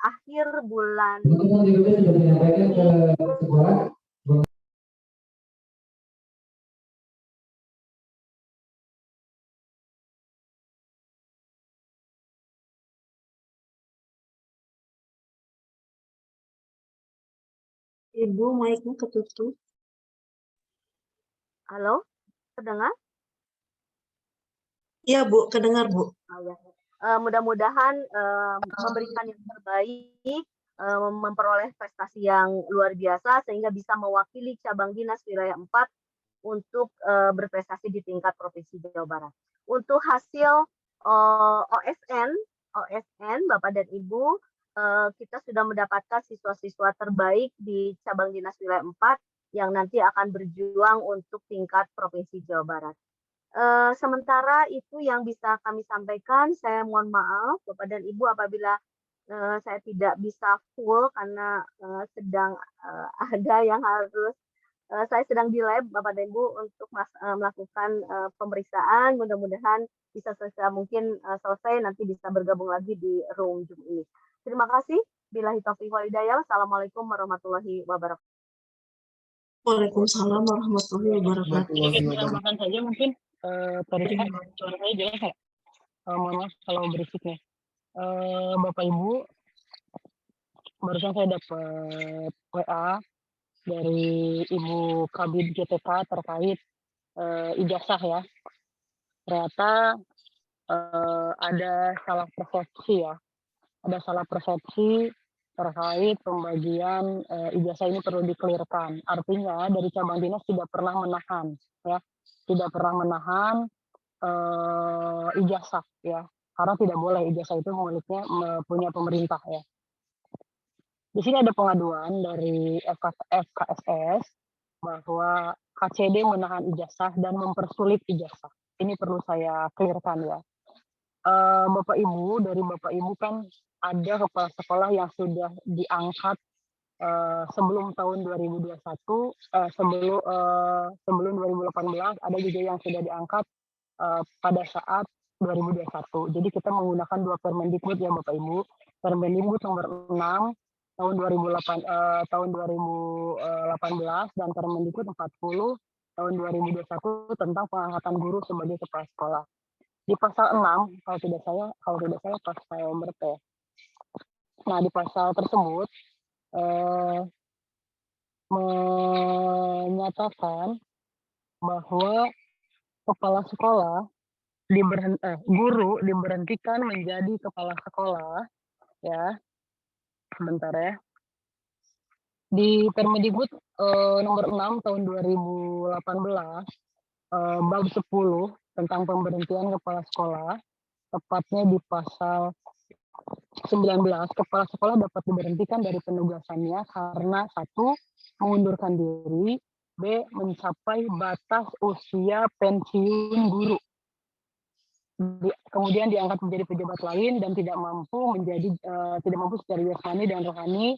akhir bulan Ibu, mic-nya ketutup. Halo, terdengar? Iya, Bu, kedengar, Bu. Oh, ya. Mudah-mudahan memberikan yang terbaik, memperoleh prestasi yang luar biasa sehingga bisa mewakili cabang dinas wilayah 4 untuk berprestasi di tingkat Provinsi Jawa Barat. Untuk hasil OSN Bapak dan Ibu, kita sudah mendapatkan siswa-siswa terbaik di cabang dinas wilayah 4 yang nanti akan berjuang untuk tingkat Provinsi Jawa Barat. Sementara itu yang bisa kami sampaikan. Saya mohon maaf Bapak dan Ibu apabila saya tidak bisa full karena sedang ada yang harus Saya sedang di lab, Bapak dan Ibu, untuk melakukan pemeriksaan. Mudah-mudahan bisa selesai mungkin selesai, nanti bisa bergabung lagi di room Zoom ini. Terima kasih. Billahi taufiq wal hidayah. Assalamualaikum warahmatullahi wabarakatuh. Waalaikumsalam warahmatullahi wabarakatuh. Sedikit tambahkan saja mungkin Terika, suara saya jelas nggak? Mohon maaf kalau berisik nih. Bapak Ibu, barusan saya dapat WA dari Ibu Kabid GTK terkait ijazah ya. Ternyata ada salah persepsi ya. Ada salah persepsi terkait pembagian ijazah ini perlu dikelirkan. Artinya dari cabang dinas tidak pernah menahan ya. Tidak pernah menahan ijazah ya. Karena tidak boleh ijazah itu miliknya punya pemerintah ya. Di sini ada pengaduan dari FKSS bahwa KCD menahan ijazah dan mempersulit ijazah. Ini perlu saya clearkan ya. Bapak Ibu, dari Bapak Ibu kan ada kepala sekolah yang sudah diangkat sebelum tahun 2021, sebelum 2018, ada juga yang sudah diangkat pada saat 2021. Jadi kita menggunakan dua Permendikbud ya Bapak Ibu. Permendikbud nomor 6 tahun 2018 dan Permendikbud 40 tahun 2021 tentang pengangkatan guru sebagai kepala sekolah. Di pasal 6 kalau tidak salah pasal berapa ya? Nah, di pasal tersebut menyatakan bahwa kepala sekolah guru diberhentikan menjadi kepala sekolah ya. Sebentar ya. Di Permendikbud nomor 6 tahun 2018 bab 10 tentang pemberhentian kepala sekolah, tepatnya di pasal 19, kepala sekolah dapat diberhentikan dari penugasannya karena 1. mengundurkan diri, B. mencapai batas usia pensiun guru, kemudian diangkat menjadi pejabat lain dan tidak mampu secara jasmani dan rohani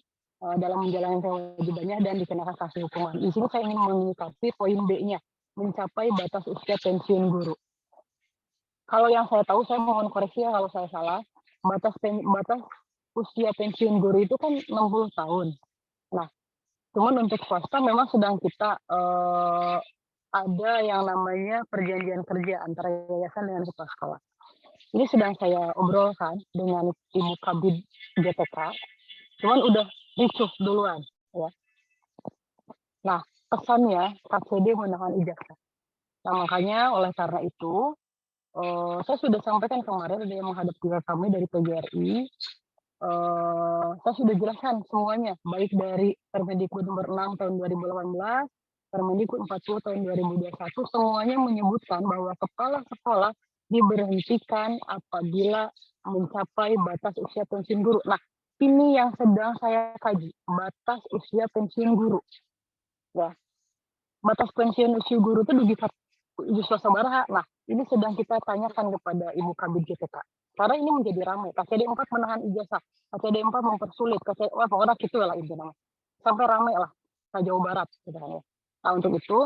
dalam menjalankan kewajibannya dan dikenakan sanksi hukuman. Di sini saya ingin mengikuti poin B-nya, mencapai batas usia pensiun guru. Kalau yang saya tahu, saya mohon koreksi ya kalau saya salah, batas usia pensiun guru itu kan 60 tahun. Nah, cuman untuk swasta memang sedang kita ada yang namanya perjanjian kerja antara yayasan dengan kepala sekolah. Ini sedang saya obrolkan dengan Ibu Kabid GTK, cuman udah ricuh duluan ya. Nah, kesannya KCD menahan ijazah. Nah, makanya oleh karena itu saya sudah sampaikan kemarin ada yang menghadap kami dari PGRI. Saya sudah jelaskan semuanya, baik dari Permendikbud nomor 6 tahun 2018, Permendikbud 40 tahun 2021, semuanya menyebutkan bahwa kepala sekolah diberhentikan apabila mencapai batas usia pensiun guru. Nah, ini yang sedang saya kaji, batas usia pensiun guru. Ya, batas pensiun usia guru itu di swasta baraha. Nah, ini sedang kita tanyakan kepada Ibu Kabid GTK. Karena ini menjadi ramai. KCD 4 menahan ijazah, KCD 4 mempersulit, pokoknya gitu lah intinya. Sampai ramai lah ke Jawa Barat. Gitu kan, ya. Nah, untuk itu,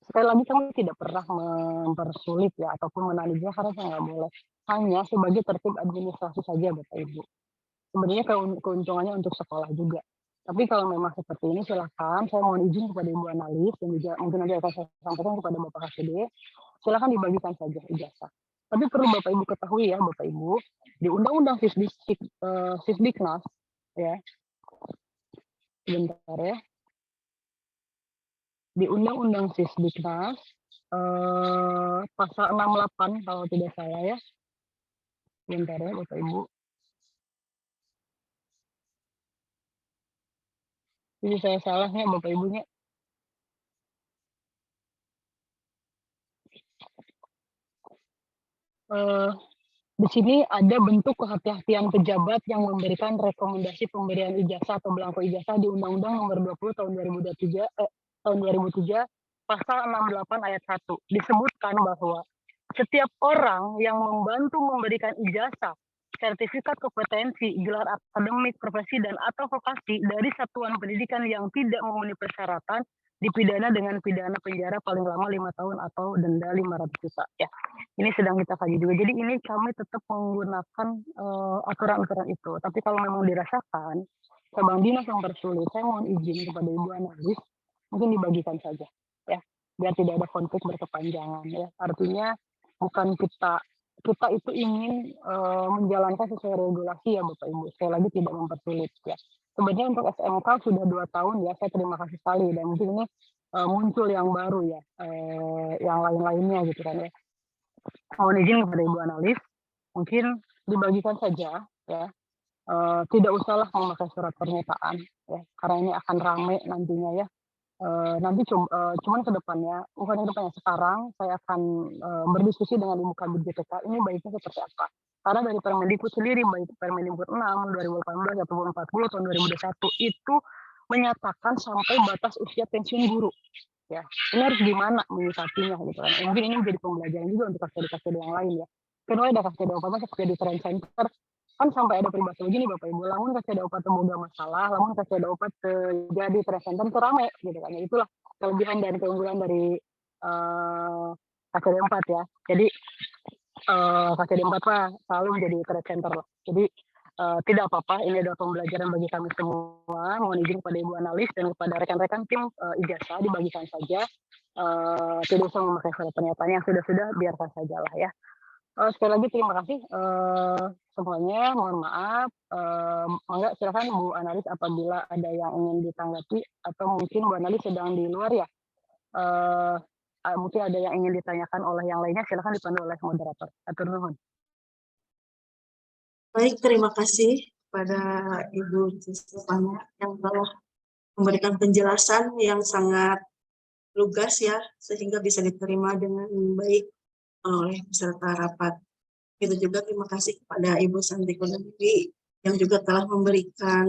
sekali lagi kami tidak pernah mempersulit ya ataupun menahan ijazah karena saya nggak boleh. Hanya sebagai tertib administrasi saja Bapak Ibu. Sebenarnya keuntungannya untuk sekolah juga. Tapi kalau memang seperti ini silakan, saya mohon izin kepada Ibu Analis dan juga mungkin nanti akan saya sampaikan kepada Bapak KCD, silakan dibagikan saja ijazah. Tapi perlu Bapak Ibu ketahui ya Bapak Ibu, di Undang-Undang Sisdiknas ya, sebentar ya, di Undang-Undang Sisdiknas pasal 68 kalau tidak salah ya, sebentar ya Bapak Ibu. Jadi saya salahnya Bapak Ibunya. Di sini ada bentuk kehati-hatian pejabat yang memberikan rekomendasi pemberian ijazah atau belangko ijazah di Undang-Undang Nomor 20 tahun 2003 pasal 68 ayat 1. Disebutkan bahwa setiap orang yang membantu memberikan ijazah, sertifikat kompetensi, gelar akademik, profesi dan atau vokasi dari satuan pendidikan yang tidak memenuhi persyaratan dipidana dengan pidana penjara paling lama 5 tahun atau denda 500 juta ya. Ini sedang kita kaji juga. Jadi ini kami tetap menggunakan aturan-aturan itu. Tapi kalau memang dirasakan cabang dinas yang bersulit, saya mohon izin kepada Ibu Analis mungkin dibagikan saja ya, biar tidak ada konflik berkepanjangan ya. Artinya bukan kita itu ingin menjalankan sesuai regulasi ya Bapak Ibu. Sekali lagi tidak mempersulit ya. Sebenarnya untuk SMK sudah 2 tahun ya, saya terima kasih sekali, dan mungkin ini muncul yang baru ya, yang lain-lainnya gitu kan ya. Mohon izin kepada Ibu Analis, mungkin dibagikan saja ya, tidak usahlah memakai surat pernyataan ya, karena ini akan ramai nantinya ya. Nanti cuman ke depannya, bukan ke depannya, sekarang saya akan berdiskusi dengan Ibu Kabid JPK, ini baiknya seperti apa. Karena dari Permendikbud sendiri, baik Permendikbud 6 2018 ataupun 40 tahun 2021 itu menyatakan sampai batas usia pensiun guru. Ya, ini harus gimana menyikapinya gitu kan. Mungkin ini menjadi pembelajaran juga untuk kasih yang lain ya. Kedua ada kasih apa seperti di trend center kan sampai ada peribahasa begini Bapak Ibu, lamun kasih ada obat temuga masalah, lamun kasih ada obat jadi trend center itu rame gitu kan. Itulah kelebihan dan keunggulan dari KCD 4 ya. Jadi KCD 4 Pak selalu menjadi trend center lah. Jadi tidak apa-apa, ini adalah pembelajaran bagi kami semua. Mohon izin kepada Ibu Analis dan kepada rekan-rekan tim ijazah dibagikan saja. Tidak usah memakai surat pernyataan, yang sudah-sudah biarkan saja lah ya. Sekali lagi terima kasih semuanya. Mohon maaf. Mangga silakan Bu Analis apabila ada yang ingin ditanggapi atau mungkin Bu Analis sedang di luar ya. Mungkin ada yang ingin ditanyakan oleh yang lainnya, silakan dipandu oleh moderator. Atur nuhun. Baik, terima kasih kepada Ibu Stefania yang telah memberikan penjelasan yang sangat lugas ya, sehingga bisa diterima dengan baik oleh peserta rapat. Itu juga terima kasih kepada Ibu Santi Dewi yang juga telah memberikan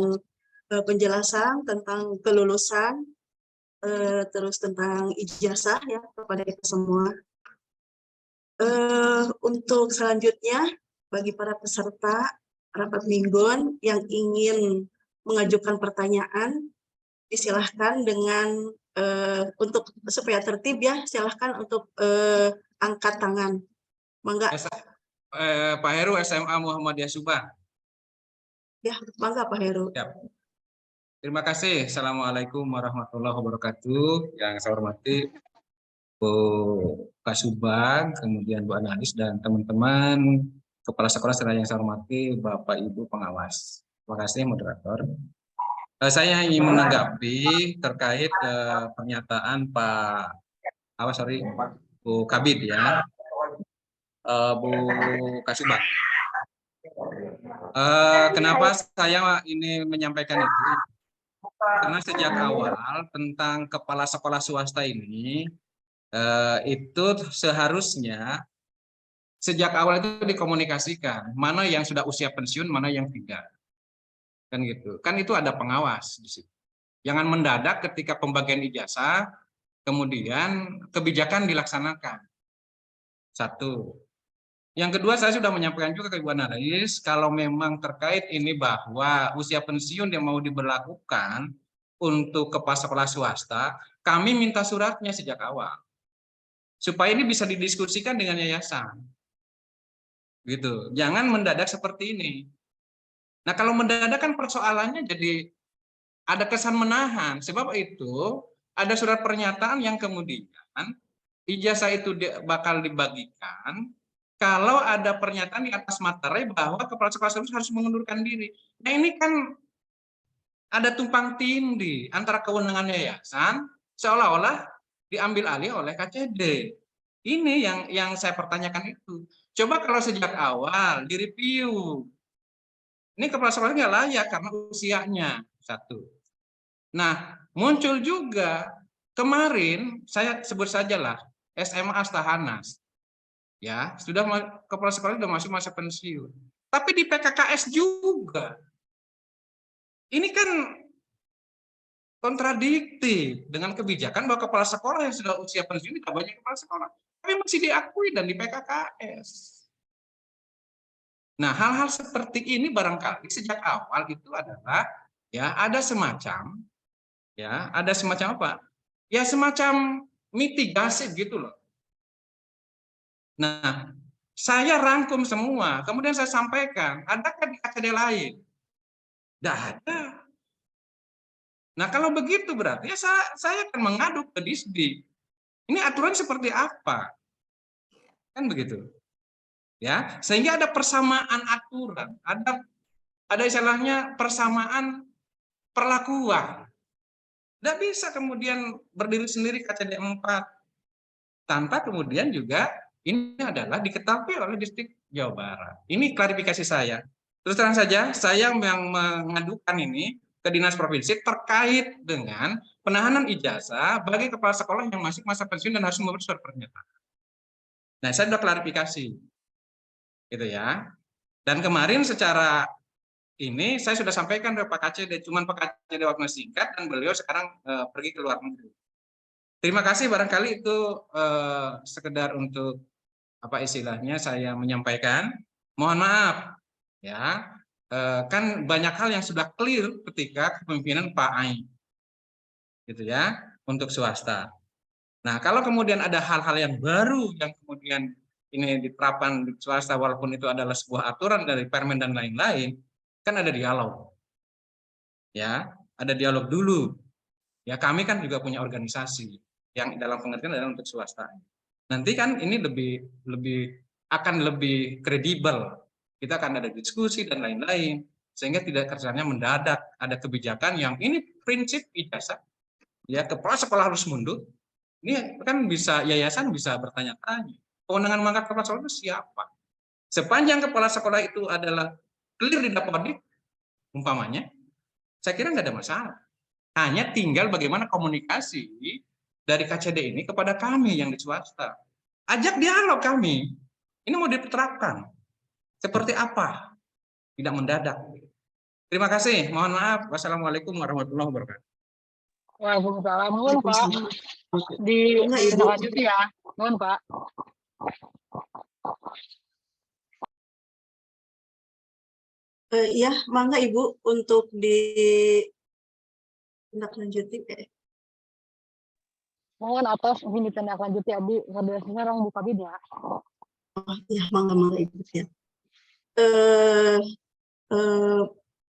penjelasan tentang kelulusan, terus tentang ijazah ya kepada kita semua. Untuk selanjutnya, bagi para peserta rapat mingguan yang ingin mengajukan pertanyaan, disilahkan dengan untuk supaya tertib ya, silahkan untuk angkat tangan. Mangga. Pak Heru SMA Muhammadiyah Subang. Ya, mangga Pak Heru. Ya. Terima kasih. Assalamualaikum warahmatullahi wabarakatuh. Yang saya hormati Bu Kasubag, kemudian Bu Analis dan teman-teman kepala sekolah serta yang saya hormati Bapak Ibu pengawas. Terima kasih moderator. Saya ingin menanggapi terkait pernyataan Bu Kabid ya, Bu Kasubag. Kenapa saya ini menyampaikan itu? Karena sejak awal tentang kepala sekolah swasta ini itu seharusnya sejak awal itu dikomunikasikan mana yang sudah usia pensiun, mana yang tidak, kan gitu. Kan itu ada pengawas di situ. Jangan mendadak ketika pembagian ijazah kemudian kebijakan dilaksanakan. Satu. Yang kedua, saya sudah menyampaikan juga ke Ibu Analis, kalau memang terkait ini bahwa usia pensiun yang mau diberlakukan untuk kepala sekolah swasta, kami minta suratnya sejak awal. Supaya ini bisa didiskusikan dengan yayasan. Gitu. Jangan mendadak seperti ini. Nah, kalau mendadak kan persoalannya jadi ada kesan menahan. Sebab itu ada surat pernyataan yang kemudian ijazah itu bakal dibagikan kalau ada pernyataan di atas materai bahwa kepala sekolah harus mengundurkan diri. Nah, ini kan ada tumpang tindih antara kewenangan yayasan seolah-olah diambil alih oleh KCD. Ini yang saya pertanyakan itu. Coba kalau sejak awal direview. Ini kepala sekolah nggak layak karena usianya. Satu. Nah, muncul juga kemarin, saya sebut sajalah SMA Astahanas. Ya, sudah kepala sekolah sudah masuk masa pensiun. Tapi di PKKS juga. Ini kan kontradiktif dengan kebijakan bahwa kepala sekolah yang sudah usia pensiun tidak banyak kepala sekolah, tapi masih diakui dan di PKKS. Nah, hal-hal seperti ini barangkali sejak awal itu adalah ya ada semacam apa? ya semacam mitigasi gitu loh. Nah, saya rangkum semua, kemudian saya sampaikan, adakah di KCD lain? Tidak ada. Nah, kalau begitu berarti ya saya akan mengadu ke Disdi. Ini aturan seperti apa? Kan begitu. Ya, sehingga ada persamaan aturan, ada istilahnya persamaan perlakuan. Tidak bisa kemudian berdiri sendiri KCD 4 tanpa kemudian juga ini adalah diketahui oleh Distrik Jawa Barat. Ini klarifikasi saya. Terus terang saja, saya yang mengadukan ini ke Dinas Provinsi terkait dengan penahanan ijazah bagi kepala sekolah yang masih masa pensiun dan harus memberi surat pernyataan. Nah, saya sudah klarifikasi, gitu ya. Dan kemarin secara ini saya sudah sampaikan ke Pak KCD, cuman Pak KCD waktu singkat dan beliau sekarang pergi ke luar negeri. Terima kasih, barangkali itu sekedar untuk apa istilahnya saya menyampaikan. Mohon maaf ya, kan banyak hal yang sudah clear ketika kepemimpinan Pak Ai, gitu ya, untuk swasta. Nah, kalau kemudian ada hal-hal yang baru yang kemudian ini diterapkan di swasta walaupun itu adalah sebuah aturan dari Permen dan lain-lain, kan ada dialog. Ya, ada dialog dulu. Ya, kami kan juga punya organisasi yang dalam pengertian adalah untuk swasta. Nanti kan ini akan lebih kredibel. Kita akan ada diskusi dan lain-lain sehingga tidak kesannya mendadak ada kebijakan yang ini prinsip ijazah. Ya, kepala sekolah harus mundur. Ini kan bisa yayasan bisa bertanya-tanya. Kewenangan mengangkat kepala sekolah itu siapa? Sepanjang kepala sekolah itu adalah clear di Dapodik, umpamanya, saya kira nggak ada masalah. Hanya tinggal bagaimana komunikasi dari KCD ini kepada kami yang di swasta. Ajak dialog kami. Ini mau diterapkan. Seperti apa? Tidak mendadak. Terima kasih. Mohon maaf. Wassalamualaikum warahmatullahi wabarakatuh. Waalaikumsalam. Mohon Pak. Lanjut ya. Mohon Pak. Ya, mangga Ibu untuk ditindaklanjuti. Mohon atas ini ditindaklanjuti Abi. Koordinasinya orang Bu Kabin ya. Oh, ya, mangga Ibu ya.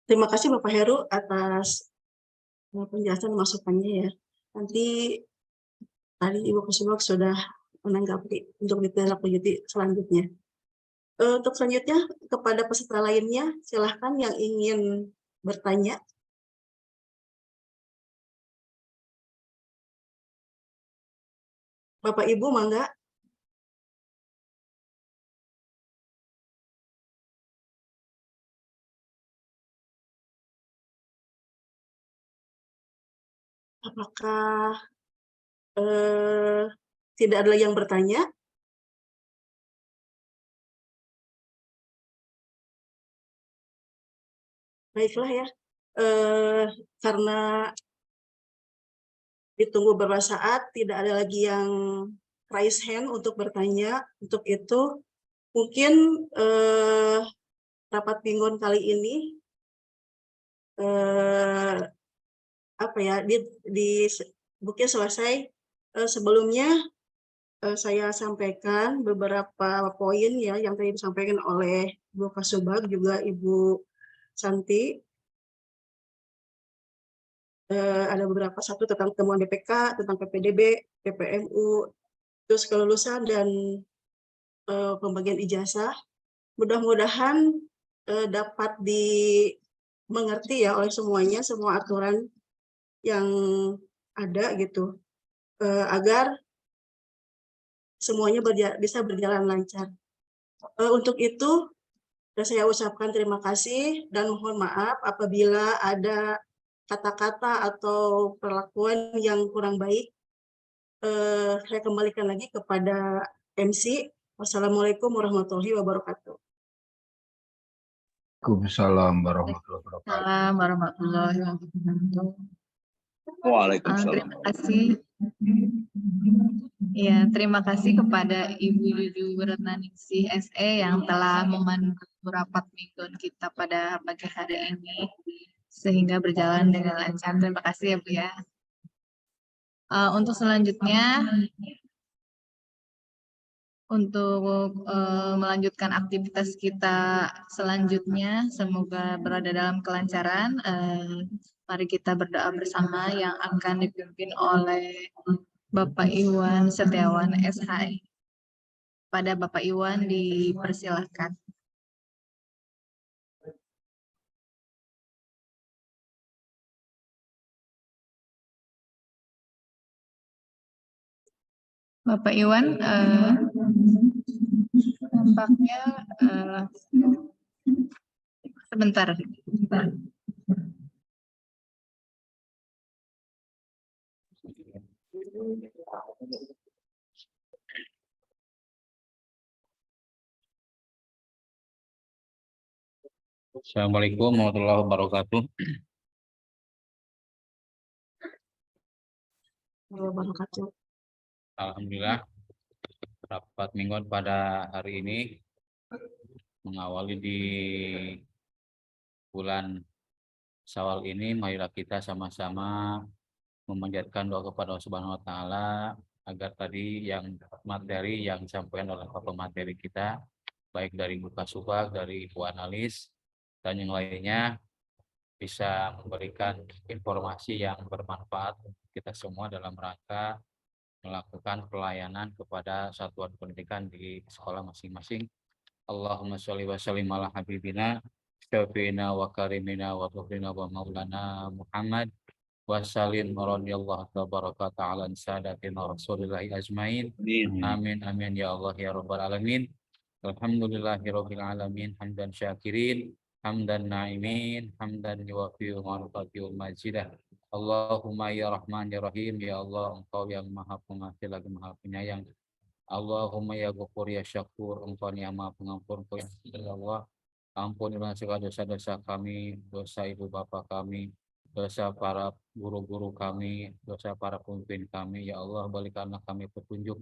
Terima kasih Bapak Heru atas penjelasan masukannya ya. Nanti tadi Ibu Kusuma sudah menanggapi untuk ditindaklanjuti selanjutnya. Untuk selanjutnya kepada peserta lainnya, silahkan yang ingin bertanya. Bapak Ibu, mangga. Apakah tidak ada yang bertanya? Baiklah ya, karena ditunggu beberapa saat, tidak ada lagi yang raise hand untuk bertanya. Untuk itu, mungkin rapat Bingon kali ini mungkin selesai. Sebelumnya saya sampaikan beberapa poin ya yang tadi disampaikan oleh Bu Kasubag juga Ibu Santi. Ada beberapa, satu tentang temuan BPK, tentang PPDB, PPMU, terus kelulusan dan pembagian ijazah. Mudah-mudahan dapat dimengerti ya oleh semuanya, semua aturan yang ada gitu, agar semuanya bisa berjalan lancar. Untuk itu, saya ucapkan terima kasih dan mohon maaf apabila ada kata-kata atau perlakuan yang kurang baik. Saya kembalikan lagi kepada MC. Wassalamualaikum warahmatullahi wabarakatuh. Waalaikumsalam warahmatullahi wabarakatuh. Assalamualaikum warahmatullahi wabarakatuh. Waalaikumsalam. Terima kasih. Ya, terima kasih kepada Ibu Dudu Retnaningsih SE yang telah memandu rapat mingguan kita pada pagi hari ini sehingga berjalan dengan lancar. Terima kasih ya Bu ya. Untuk selanjutnya, untuk melanjutkan aktivitas kita selanjutnya, semoga berada dalam kelancaran. Mari kita berdoa bersama yang akan dipimpin oleh Bapak Iwan Setiawan SHI. Pada Bapak Iwan dipersilahkan. Bapak Iwan, nampaknya sebentar. Assalamualaikum warahmatullahi wabarakatuh. Alhamdulillah, rapat mingguan pada hari ini mengawali di bulan Syawal ini, marilah kita sama-sama memanjatkan doa kepada Allah Subhanahu wa Ta'ala agar tadi yang materi yang disampaikan oleh Bapak materi kita, baik dari Buka Subak, dari Ibu Analis, dan yang lainnya, bisa memberikan informasi yang bermanfaat untuk kita semua dalam rangka melakukan pelayanan kepada satuan pendidikan di sekolah masing-masing. Allahumma sholli wa sallim ala habibina syafiina wa karimina wa tuhrina wa maulana Muhammad wa salim radhiyallahu tabaraka ta'ala sadatina rasulillahi ajmain. Amin amin ya Allah ya rabbal alamin. Alhamdulillahirabbil alamin hamdan syakirin hamdan na'imin hamdan yuwafi'u ma'rufati'u majidah. Allahumma ya Rahman ya Rahim, ya Allah Engkau yang maha pengasih lagi maha penyayang. Allahumma ya Ghafur ya Syakur, Engkau yang maha pengampun. Ya Allah, ampunilah segala dosa-dosa kami, dosa ibu bapa kami, dosa para guru-guru kami, dosa para pemimpin kami. Ya Allah, berikanlah kami petunjuk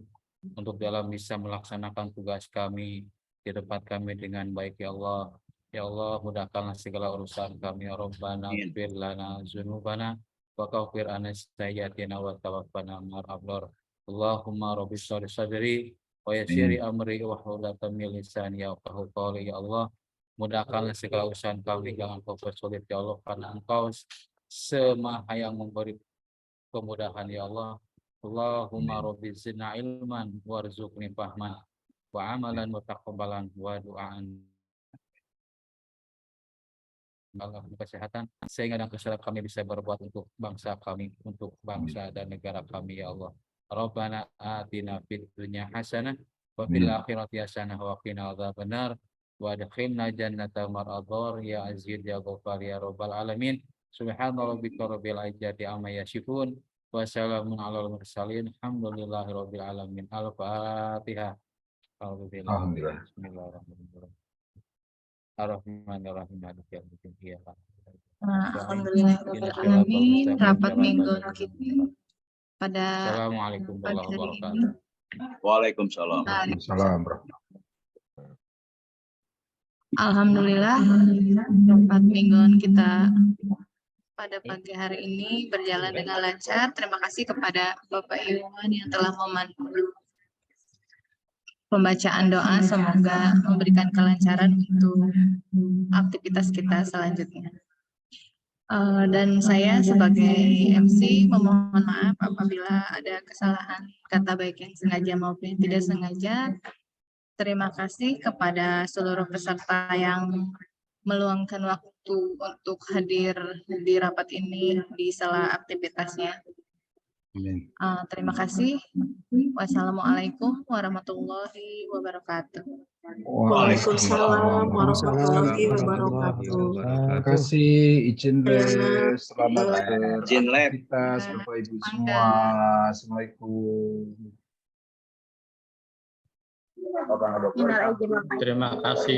untuk dalam bisa melaksanakan tugas kami di tempat kami dengan baik. Ya Allah, ya Allah, mudahkanlah segala urusan kami. Ya Rabbana ighfir lana dzunubana wa kaffir anna sayyi'atina wa tawaffana ma'al abrar. Allahumma rabbi shrah sadri wa yassir amri wa hlul 'uqdatam min lisani yafqahu qawli. Ya Allah, mudahkanlah segala urusan kami, jangan kau persulit ya Allah, karena Engkau semaha yang memberi kemudahan ya Allah. Allahumma rabbi zidna ilman warzuqni fahman wa amalan wa taqabbalan wa du'aan. Allah kesehatan sehingga dan kesehatan kami bisa berbuat untuk bangsa kami, untuk bangsa dan negara kami ya Allah. Rabbana atina fid dunya hasanah wa fil akhirati hasanah wa qina adzabannar wa adkhilna jannata ma'adhar ya aziz ya ghafar ya rabbal alamin. Subhana rabbika rabbil izzati amma yasifun wa salamun alal mursalin alhamdulillahi rabbil alamin. Al-Fatihah. Alhamdulillah. Bismillahirrahmanirrahim. Ar-Rahmanir-Rahim. Alhamdulillahirrahmanirrahim. Rapat minggu kita pada Assalamualaikum pagi warahmatullahi hari ini. wabarakatuh. Waalaikumsalam. Salam. Alhamdulillah, rapat mingguan kita pada pagi hari ini berjalan dengan lancar. Terima kasih kepada Bapak Iwan yang telah memandu pembacaan doa. Semoga memberikan kelancaran untuk aktivitas kita selanjutnya. Dan saya sebagai MC memohon maaf apabila ada kesalahan kata baik yang sengaja maupun yang tidak sengaja. Terima kasih kepada seluruh peserta yang meluangkan waktu untuk hadir di rapat ini di sela aktivitasnya. Terima kasih. Wassalamualaikum warahmatullahi wabarakatuh. Waalaikumsalam warahmatullahi wabarakatuh. Terima kasih, izin les, selamat beraktivitas Bapak Ibu semua. Assalamualaikum. Terima kasih.